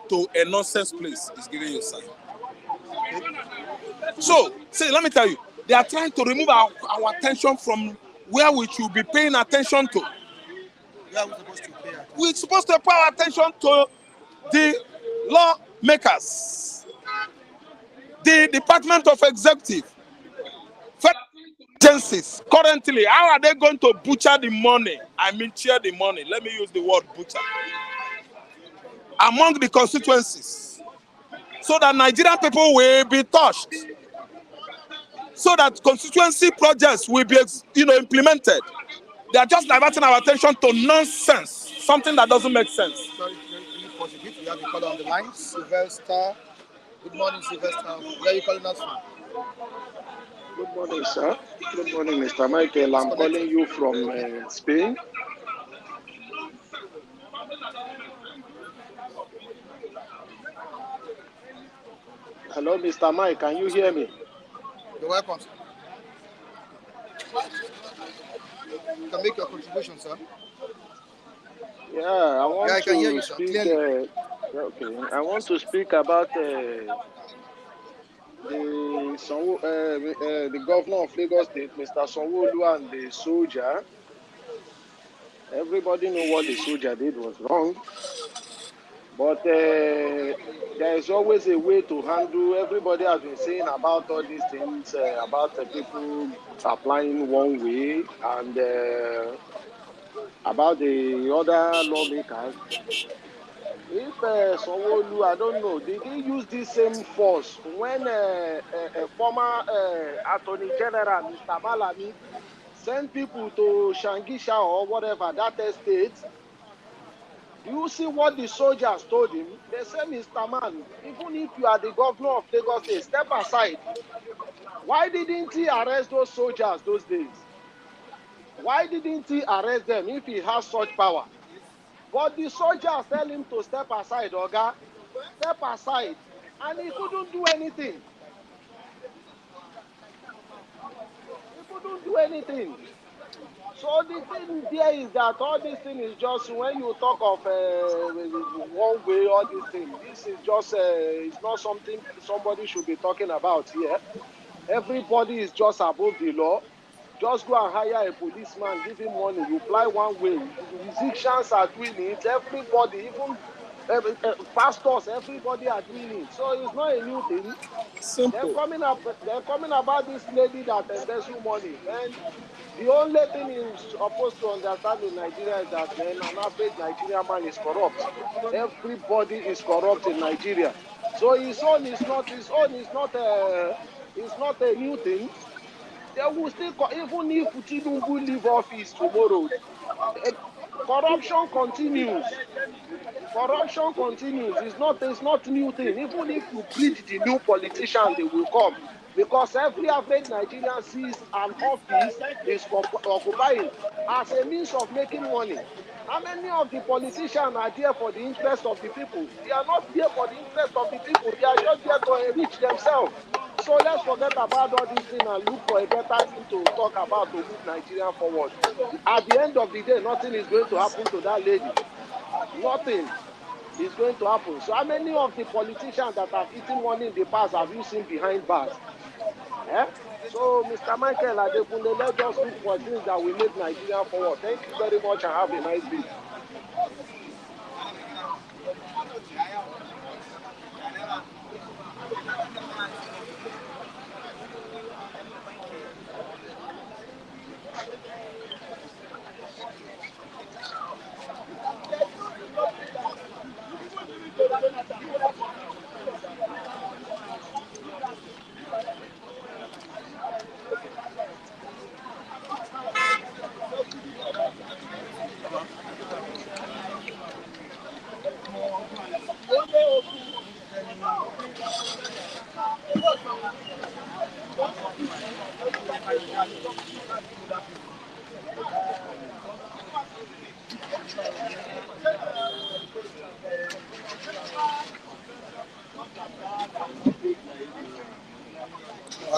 Speaker 4: to a nonsense place. Is giving you a sign. So, say, let me tell you, they are trying to remove our attention from where we should be paying attention to. We're supposed to pay our attention to the lawmakers, the Department of Executive, federal agencies. Currently, how are they going to butcher the money? I mean, share the money. Let me use the word butcher among the constituencies, so that Nigerian people will be touched, so that constituency projects will be, implemented. They are just diverting our attention to nonsense, something that doesn't make sense.
Speaker 1: Sorry, can you pause a bit? We have a caller on the line, Sylvester. Good morning, Sylvester. Where are you calling us from?
Speaker 5: Good morning, sir. Good morning, Mr. Michael. I'm calling you from Spain. Hello, Mr. Mike. Can you hear me?
Speaker 1: You're welcome. You can make your contribution, sir.
Speaker 5: Yeah, I want
Speaker 1: I can hear
Speaker 5: to
Speaker 1: you, sir,
Speaker 5: speak.
Speaker 1: clearly.
Speaker 5: Okay, I want to speak about the governor of Lagos State, Mr. Sanwo-Olu, and the soldier. Everybody know what the soldier did was wrong, but there is always a way to handle. Everybody has been saying about all these things about people applying one way and about the other lawmakers. If Sanwo-Olu, I don't know, did he use this same force when a former Attorney General, Mr. Malami, sent people to Shangisha or whatever, that estate? Do you see what the soldiers told him? They say, Mr. Man, even if you are the governor of Lagos State, step aside. Why didn't he arrest those soldiers those days? Why didn't he arrest them if he has such power? But the soldiers tell him to step aside, Oga. Step aside. And he couldn't do anything. He couldn't do anything. So the thing there is that all this thing is just, when you talk of one way, all this thing, this is just, it's not something somebody should be talking about here. Everybody is just above the law. Just go and hire a policeman, give him money, you fly one way. Musicians are doing it. Everybody, even pastors, everybody are doing it. So it's not a new thing.
Speaker 4: Simple.
Speaker 5: They're coming about this lady that embezzle money. Man, the only thing you're supposed to understand in Nigeria is that, man, an average Nigerian man is corrupt. Everybody is corrupt in Nigeria. So his own is not a new thing. They will still, even if Tinubu leave office tomorrow, eh, corruption continues. Corruption continues. It's not new thing. Even if you breed the new politician, they will come. Because every average Nigerian sees an office is occupying as a means of making money. How many of the politicians are there for the interest of the people? They are not there for the interest of the people. They are just there to enrich themselves. So let's forget about all this thing and look for a better thing to talk about to move Nigeria forward. At the end of the day, nothing is going to happen to that lady. Nothing is going to happen. So how many of the politicians that have eaten money in the past have you seen behind bars? So, Mr. Michael Adekunle, let's just look for things that will make Nigeria forward. Thank you very much and have a nice day.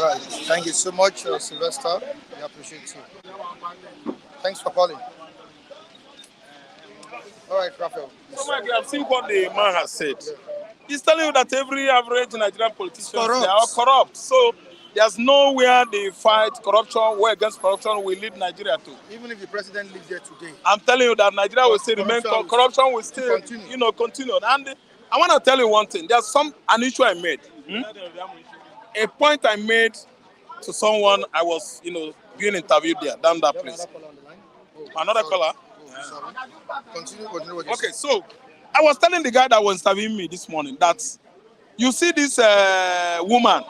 Speaker 1: right. Thank you so much, Sylvester. We appreciate you. Thanks for calling. All right, Raphael.
Speaker 4: So, Mike, you have seen what the man has said. He's telling you that every average Nigerian politicians, they are corrupt. So there's nowhere they fight corruption, war against corruption will lead Nigeria to.
Speaker 1: Even if the president lives there today,
Speaker 4: I'm telling you that Nigeria will still remain, corruption will still continue. And I want to tell you one thing. There's an issue I made. A point I made to someone I was, being interviewed there, down that place. Another caller?
Speaker 1: Sorry. Continue what you
Speaker 4: Okay, so I was telling the guy that was interviewing me this morning that you see this woman.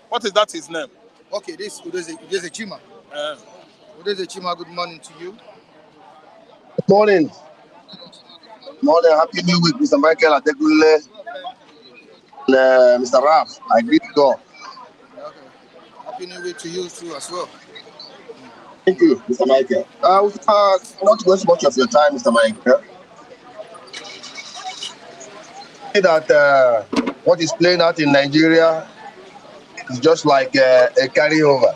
Speaker 4: What is that his name?
Speaker 1: Okay, this is a Chima. Udeze Chima, good morning to you.
Speaker 6: Morning. Morning. Happy New Week, Mr. Michael Adegule and Mr. Raf. I greet you all.
Speaker 1: Okay. Happy New Week to you too as well.
Speaker 6: Thank you, Mr. Michael. Not waste much of your time, Mr. Michael. That what is playing out in Nigeria is just like a carryover.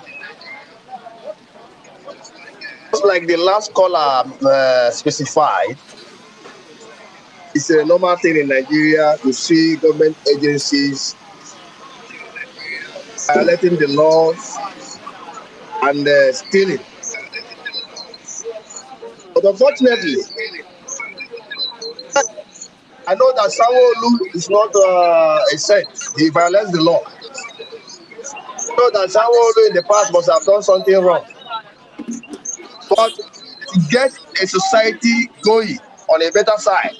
Speaker 6: Just like the last caller specified, it's a normal thing in Nigeria to see government agencies violating the laws and stealing. But unfortunately, I know that Sanwo-Olu is not a saint. He violates the law. I know that Sanwo-Olu in the past must have done something wrong. But to get a society going on a better side,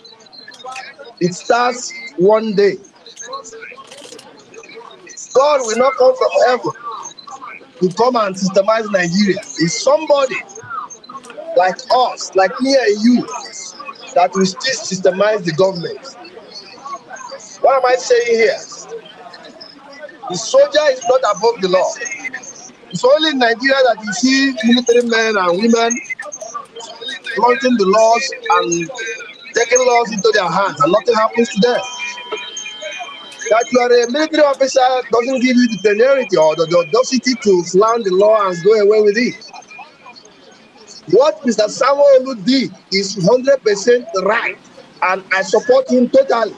Speaker 6: it starts one day. God will not come from heaven to come and systemize Nigeria. It's somebody like us, like me and you, that will still systemize the government. What am I saying here? The soldier is not above the law. It's only in Nigeria that you see military men and women flaunting the laws and taking laws into their hands and nothing happens to them. That you are a military officer doesn't give you the temerity or the audacity to flout the law and go away with it. What Mr. Sanwo-Olu did is 100% right, and I support him totally.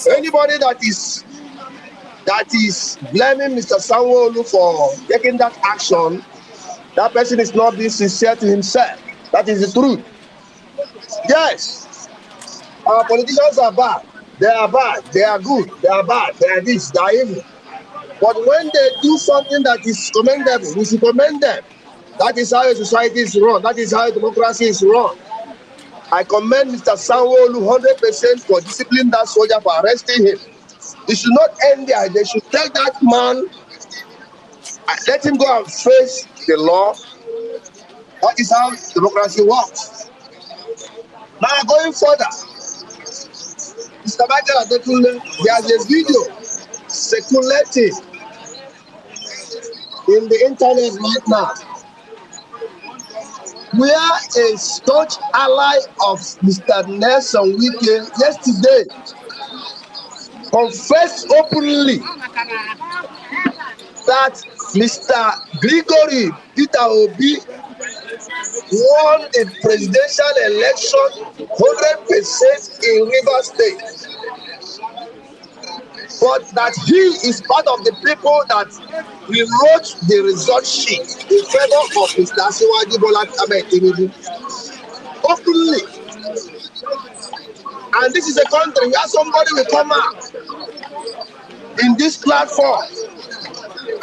Speaker 6: Anybody that is blaming Mr. Sanwo-Olu for taking that action, that person is not being sincere to himself. That is the truth. Yes, our politicians are bad. They are bad. They are good. They are bad. They are this. They are evil. But when they do something that is commendable, we should commend them. That is how a society is run. That is how a democracy is run. I commend Mr. Sanwo-Olu 100% for disciplining that soldier, for arresting him. It should not end there. They should take that man and let him go and face the law. That is how democracy works. Now going further, Mr. Michael Adegule, there's a video circulating in the internet right now, where a staunch ally of Mr. Nelson Wike yesterday confessed openly that Mr. Gregory Peter Obi won the presidential election 100% in Rivers State. But that he is part of the people that rewrote the result sheet in favor of Mr. Asiwaju Bola Ahmed Tinubu. Openly. And this is a country where somebody will come out in this platform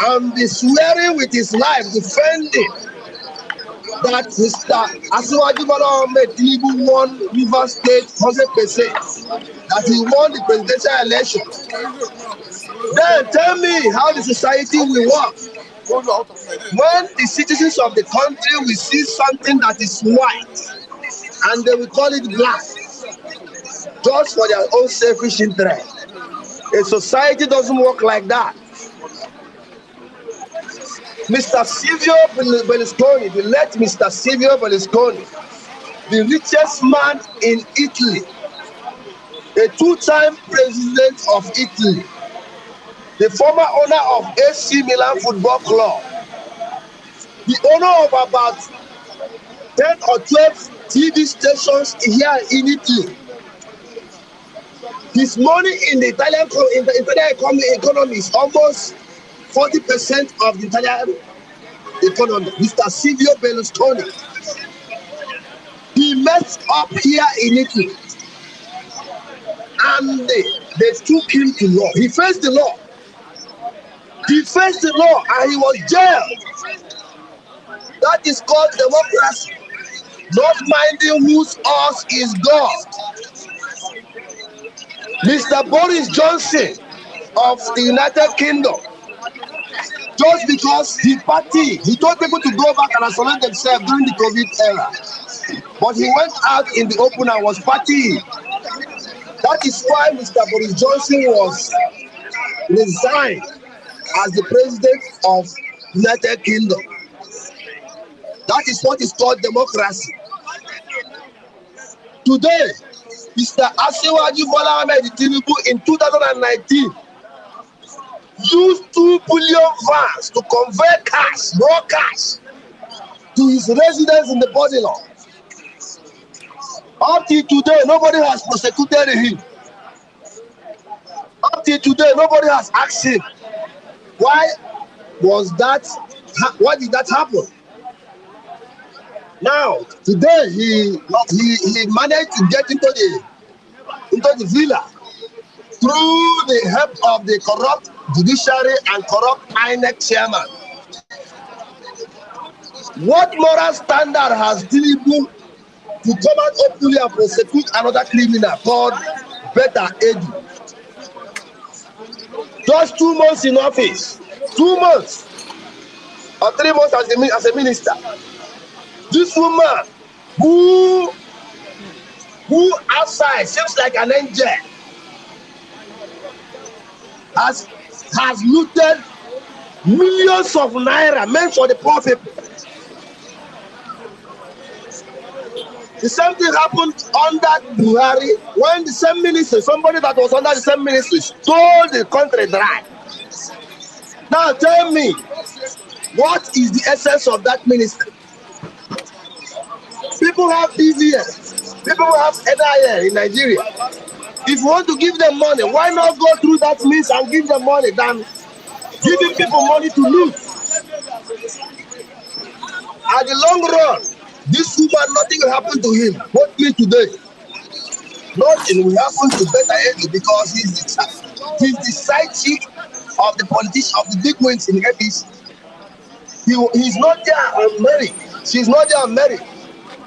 Speaker 6: and be swearing with his life, defending that Mr. Asiwaju Bola Ahmed Tinubu won Rivers State 100%, that he won the presidential election. Then tell me how the society will work when the citizens of the country will see something that is white and they will call it black just for their own selfish interest. A society doesn't work like that. Mr. Silvio Berlusconi, the late Mr. Silvio Berlusconi, the richest man in Italy, a two-time president of Italy, the former owner of AC Milan Football Club, the owner of about 10 or 12 TV stations here in Italy. His money in the Italian economy is almost 40% of the Italian economy. Mr. Silvio Berlusconi. He messed up here in Italy. And they took him to law. He faced the law. He faced the law and he was jailed. That is called democracy. Not minding whose us is God. Mr. Boris Johnson of the United Kingdom, just because he told people to go back and isolate themselves during the COVID era. But he went out in the open and was partying. That is why Mr. Boris Johnson was resigned as the president of United Kingdom. That is what is called democracy. Today, Mr. Asiwaju Bola Ahmed Tinubu in 2019 used 2 billion vans to convey cash, raw cash, to his residence in the body law. Up till today, nobody has prosecuted him. Up till today, nobody has asked him, why was that? Why did that happen? Now, today he managed to get into the villa through the help of the corrupt judiciary and corrupt INEC chairman. What moral standard has Tinubu to come out openly and prosecute another criminal called Betta Edu? Just 2 months in office, 2 months or 3 months as a minister. This woman who outside seems like an angel has looted millions of naira meant for the poor people. The same thing happened under Buhari when the same ministry, somebody that was under the same ministry, stole the country dry. Now tell me, what is the essence of that ministry? People have BVS, people have NIA in Nigeria. If you want to give them money, why not go through that means and give them money than giving people money to loot? At the long run, this woman, nothing will happen to him, mostly today. Nothing will happen to Betta Edu because he's the side chick of the politician, of the big wigs in APC. He's not there unmarried. She's not there unmarried.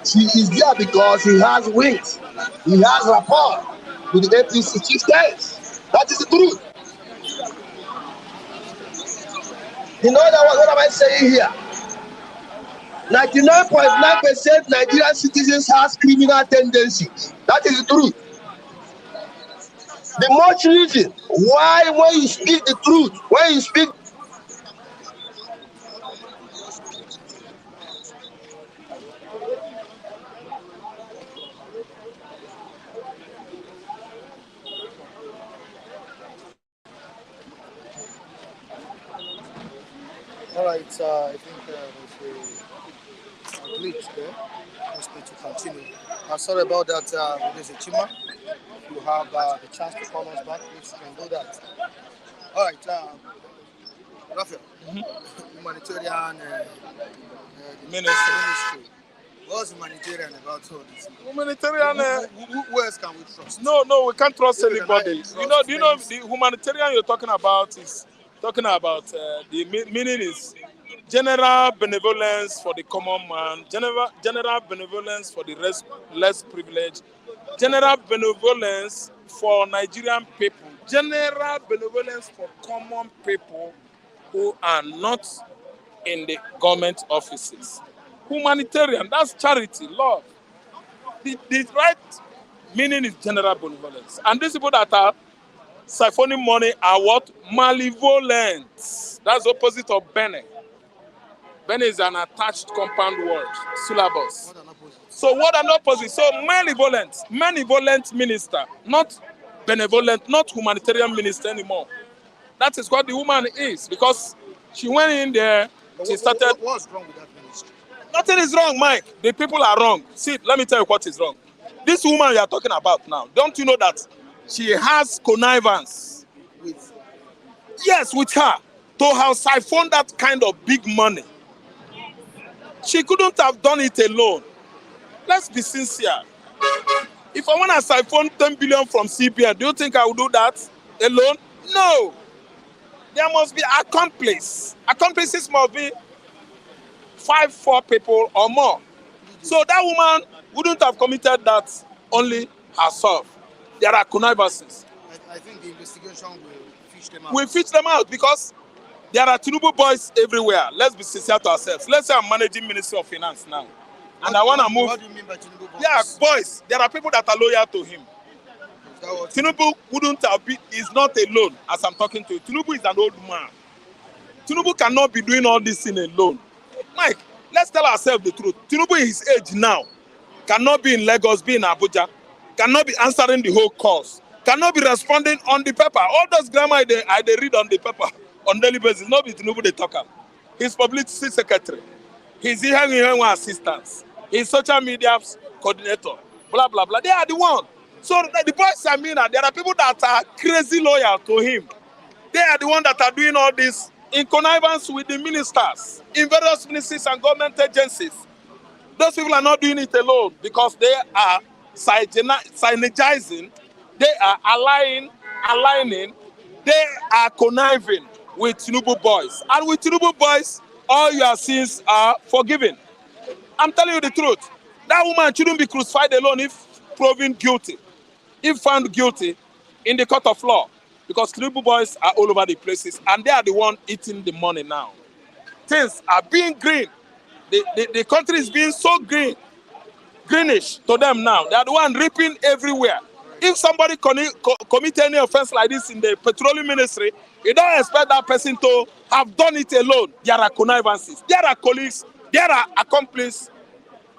Speaker 6: She is there because he has wings. He has rapport with the APC chieftains. That is the truth. In other words, what am I saying here? 99.9% Nigerian citizens has criminal tendencies. That is the truth. The much reason why when you speak the truth, when you speak
Speaker 1: All right, I think there's a glitch there. Let's need to continue. Sorry about that, there's a Chima. If you have the chance to call us back, please you can do that. All right, Raphael, humanitarian ministry. What's humanitarian about all this?
Speaker 4: Humanitarian.
Speaker 1: Who else can we trust?
Speaker 4: No, we can't trust
Speaker 1: Maybe
Speaker 4: anybody.
Speaker 1: trust
Speaker 4: Do you know the humanitarian you're talking about is talking about the meaning is general benevolence for the common man, general benevolence for the less privileged, general benevolence for Nigerian people, general benevolence for common people who are not in the government offices. Humanitarian, that's charity, love. The right meaning is general benevolence. And these people that are siphoning money are what? Malevolent. That's the opposite of bene. Bene is an attached compound word, syllabus. So what an opposite? So malevolent minister, not benevolent, not humanitarian minister anymore. That is what the woman is, because she went in there, she started...
Speaker 1: What's wrong with that ministry?
Speaker 4: Nothing is wrong, Mike. The people are wrong. See, let me tell you what is wrong. This woman you are talking about now, don't you know that she has connivance
Speaker 1: With
Speaker 4: with her to have siphoned that kind of big money? She couldn't have done it alone. Let's be sincere. If I want to siphon 10 billion from CBN, do you think I will do that alone? No. There must be accomplices. Accomplices must be 4 people or more. So that woman wouldn't have committed that only herself. There are connivances.
Speaker 1: I think the investigation will fish them out.
Speaker 4: We fish them out because there are Tinubu boys everywhere. Let's be sincere to ourselves. Let's say I'm managing Ministry of Finance now. And I want to move.
Speaker 1: What do you mean by Tinubu boys?
Speaker 4: Yeah, boys. There are people that are loyal to him. Tinubu wouldn't have been, is not alone as I'm talking to you. Tinubu is an old man. Tinubu cannot be doing all this thing alone. Mike, let's tell ourselves the truth. Tinubu in his age now cannot be in Lagos, be in Abuja, cannot be answering the whole calls, cannot be responding on the paper. All those grammar I they read on the paper on daily basis, not be Tinubu the talker. His publicity secretary, his hearing assistants, his social media coordinator, blah, blah, blah. They are the one. So the boys, I mean, there are people that are crazy loyal to him. They are the ones that are doing all this in connivance with the ministers, in various ministries and government agencies. Those people are not doing it alone because they are synergizing, they are aligning, they are conniving with Tinubu boys. And with Tinubu boys, all your sins are forgiven. I'm telling you the truth. That woman shouldn't be crucified alone if proven guilty, if found guilty in the court of law. Because Tinubu boys are all over the places and they are the one eating the money now. Things are being green. The country is being so greenish to them now. They are the one reaping everywhere. If somebody commit any offense like this in the petroleum ministry, you don't expect that person to have done it alone. There are connivances, there are colleagues, there are accomplices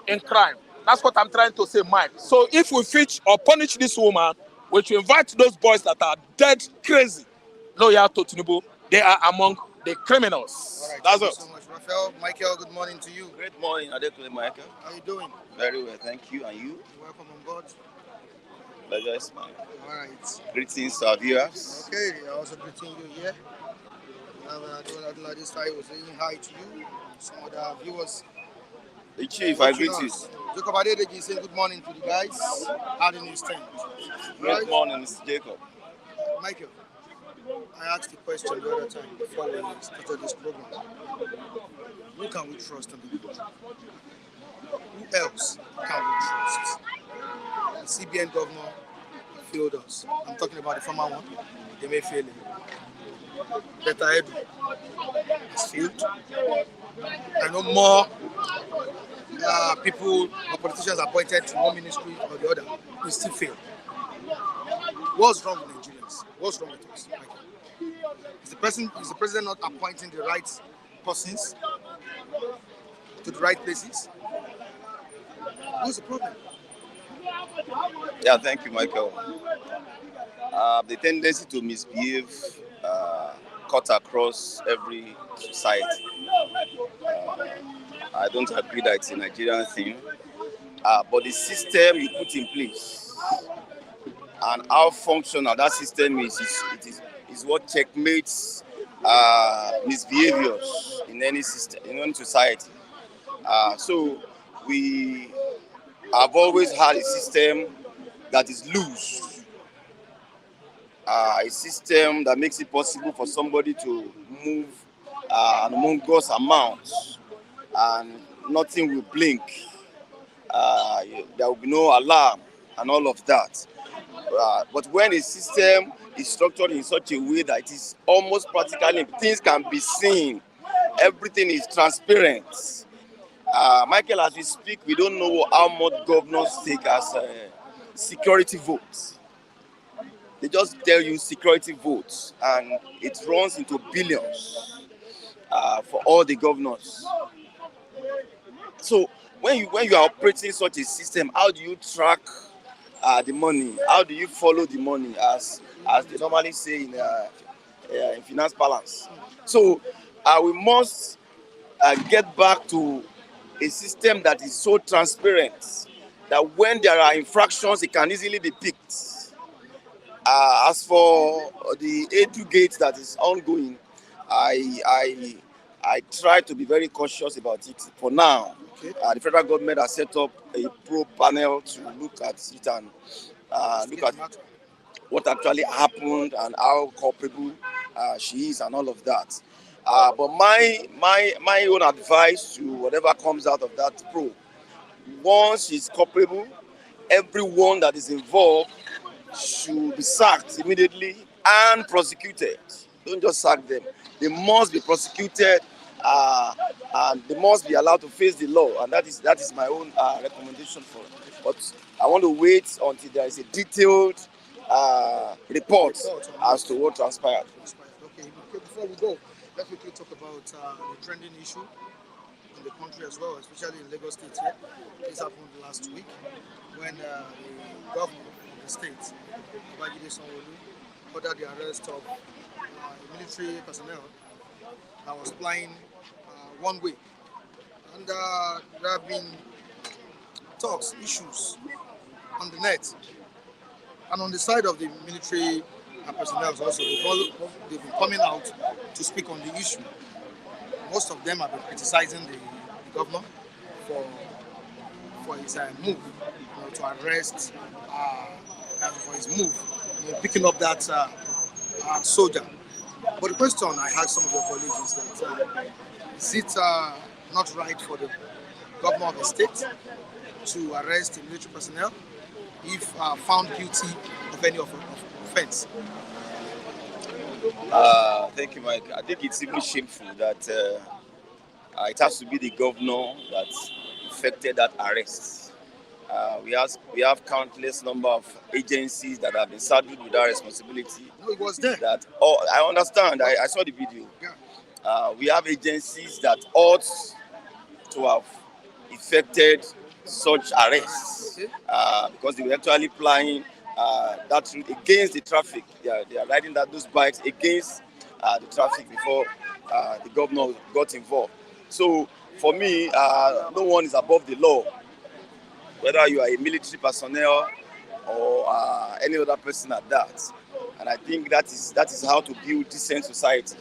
Speaker 4: in crime. That's what I'm trying to say, Mike. So if we fetch or punish this woman, we should invite those boys that are dead crazy, loyal to Tinubu. They are among the criminals.
Speaker 1: All right,
Speaker 4: that's
Speaker 1: thank
Speaker 4: it.
Speaker 1: you so much, Raphael. Michael, good morning to you.
Speaker 7: Great morning, Adekule Michael.
Speaker 1: How are you doing?
Speaker 7: Very well, thank you. And you?
Speaker 1: You're welcome on board.
Speaker 7: Pleasure is mine.
Speaker 1: All right.
Speaker 7: Greetings to our viewers.
Speaker 1: Okay, I also greeting you here. This side was saying hi to you. Some other viewers.
Speaker 7: The chief, I greet you.
Speaker 1: Jacob Adedeji saying good morning to the guys. How do you stand?
Speaker 7: Great morning, Mr. Jacob.
Speaker 1: Michael, I asked the question the other time before we started this program. Who can we trust in the country? Who else can we trust? The CBN governor failed us. I'm talking about the former one. They may fail him. Betta Edu has failed. I know more people or politicians appointed to one ministry or the other will still fail. What's wrong with Nigerians? What's wrong with us? Is the president not appointing the right persons to the right places? What's the problem?
Speaker 7: Yeah, thank you, Michael. The tendency to misbehave cut across every society. I don't agree that it's a Nigerian thing, but the system you put in place and how functional that system is what checkmates misbehaviors in any system, in any society. So we have always had a system that is loose, a system that makes it possible for somebody to move an humongous amount and nothing will blink. There will be no alarm and all of that. But when a system is structured in such a way that it is almost practically, things can be seen, everything is transparent. Michael, as we speak, we don't know how much governors take as security votes. They just tell you security votes, and it runs into billions for all the governors. So when you are operating such a system, how do you track the money? How do you follow the money, as they normally say in finance balance. So we must get back to a system that is so transparent that when there are infractions, it can easily be picked. As for the Edu gate that is ongoing, I try to be very cautious about it for now.
Speaker 1: Okay.
Speaker 7: The federal government has set up a pro panel to look at it and look at what actually happened and how culpable she is and all of that. But my own advice to whatever comes out of that probe, once she's culpable, everyone that is involved should be sacked immediately and prosecuted. Don't just sack them. They must be prosecuted and they must be allowed to face the law. And that is my own recommendation for it. But I want to wait until there is a detailed report as to what transpired.
Speaker 1: Okay, before we go, let's quickly talk about the trending issue in the country as well, especially in Lagos State here. This happened last week when the governor of the state, Babajide Sanwo-Olu, ordered the arrest of military personnel that was flying one way. And there have been talks, issues on the net. And on the side of the military personnel also, they've been coming out to speak on the issue. Most of them have been criticizing the governor for his move to arrest, and for his move, picking up that soldier. But the question I had some of your colleagues is that is it not right for the governor of the state to arrest the military personnel if found guilty of any offense?
Speaker 7: Thank you, Mike. I think it's even shameful that it has to be the governor that effected that arrest. We have countless number of agencies that have been saddled with that responsibility.
Speaker 1: No, it was there.
Speaker 7: I understand. I saw the video.
Speaker 1: Yeah.
Speaker 7: We have agencies that ought to have effected such arrests because they were actually flying that route against the traffic. They are riding those bikes against the traffic before the governor got involved. So for me, no one is above the law, whether you are a military personnel or any other person at that. And I think that is how to build decent society.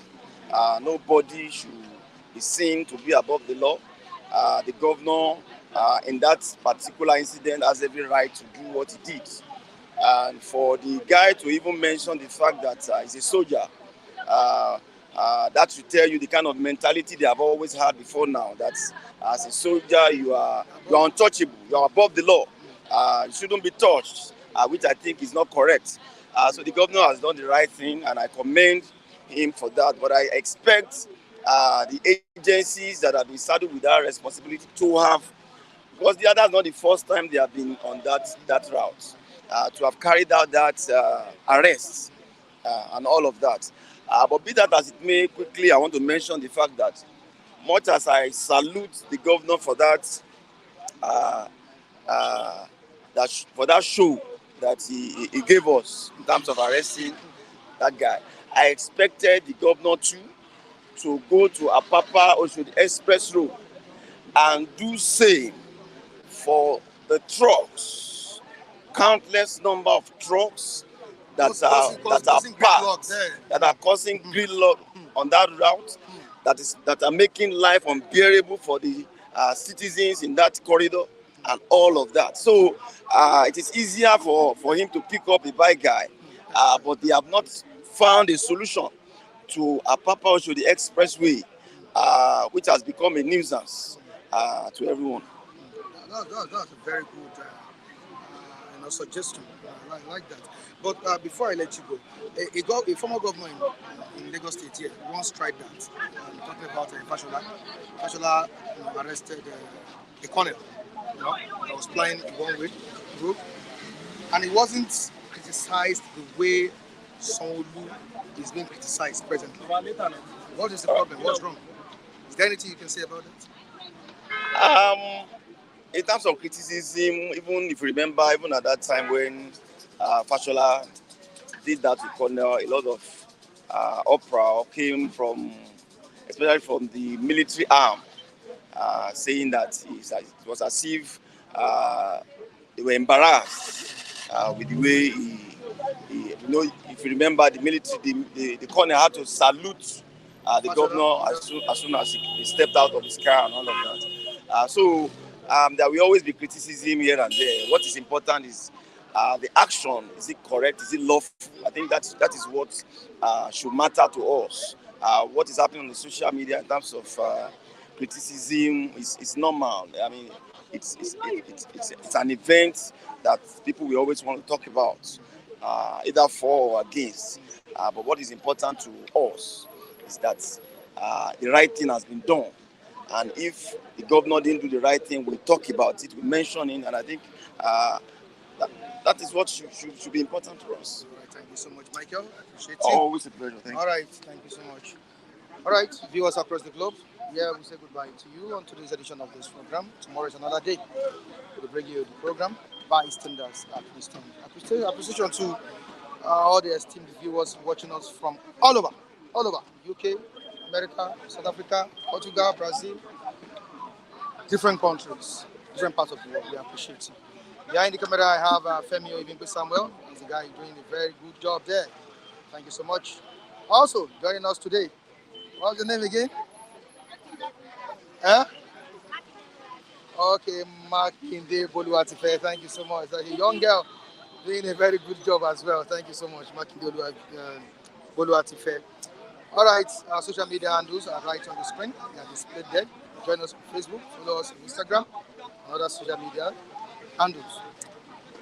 Speaker 7: Nobody should be seen to be above the law. The governor in that particular incident has every right to do what he did. And for the guy to even mention the fact that he's a soldier, that should tell you the kind of mentality they have always had before now. That as a soldier, you are untouchable, you are above the law. You shouldn't be touched, which I think is not correct. So the governor has done the right thing, and I commend him for that. But I expect the agencies that have been saddled with that responsibility to have, because that's not the first time they have been on that route, to have carried out that arrest and all of that. But be that as it may, quickly I want to mention the fact that much as I salute the governor for that, for that show that he gave us in terms of arresting that guy, I expected the governor to go to Apapa Oshodi Express Road and do same for the trucks, countless number of trucks that are causing gridlock on that route, that are making life unbearable for the citizens in that corridor and all of that. So it is easier for him to pick up a bike guy, but they have not found a solution to Apapa Oshodi Expressway, which has become a nuisance to everyone.
Speaker 1: That's a very good suggestion. I like that. But before I let you go, a former governor in Lagos State here once tried that. Talking about Fashola. Fashola arrested a colonel that was flying in one way group, and he wasn't criticized the way Sanwo-Olu is being criticized presently. What is the problem? What's wrong? Is there anything you can say about it?
Speaker 7: In terms of criticism, even if you remember, even at that time when Fashola did that to Colonel, a lot of uproar came from, especially from the military arm, saying that it was as if they were embarrassed with the way if you remember, the military, the colonel had to salute the governor as soon as he stepped out of his car and all of that. There will always be criticism here and there. What is important is the action. Is it correct? Is it lawful? I think that is what should matter to us. What is happening on the social media in terms of criticism is normal. I mean, it's an event that people will always want to talk about, either for or against. But what is important to us is that the right thing has been done. And if the governor didn't do the right thing, we'll talk about it, we'll mention it, and I think that is what should be important to us.
Speaker 1: All right, thank you so much, Michael. I appreciate it.
Speaker 7: Always a pleasure. Thank you.
Speaker 1: All right, thank you so much. All right, viewers across the globe, we say goodbye to you on today's edition of this program. Tomorrow is another day. We'll bring you the program by standards at Houston. Appreciation to all the esteemed viewers watching us from all over, UK, America, South Africa, Portugal, Brazil, different countries, different parts of the world. We appreciate you. Behind the camera, I have Femi Ibimpe Samuel. He's a guy doing a very good job there. Thank you so much. Also, joining us today, what's your name again? Okay, Makinde Boluwatife. Thank you so much. A young girl doing a very good job as well. Thank you so much, Makinde Boluwatife. All right, our social media handles are right on the screen. They are displayed there. Join us on Facebook, follow us on Instagram, and other social media handles.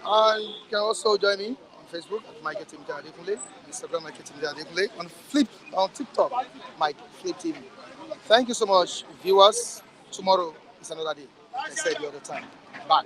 Speaker 1: And you can also join me on Facebook at Mike Timothy Adekunle, Instagram Mike Timothy Adekunle, on TikTok, Mike Flip TV. Thank you so much, viewers. Tomorrow is another day. Like I said the other time. Bye.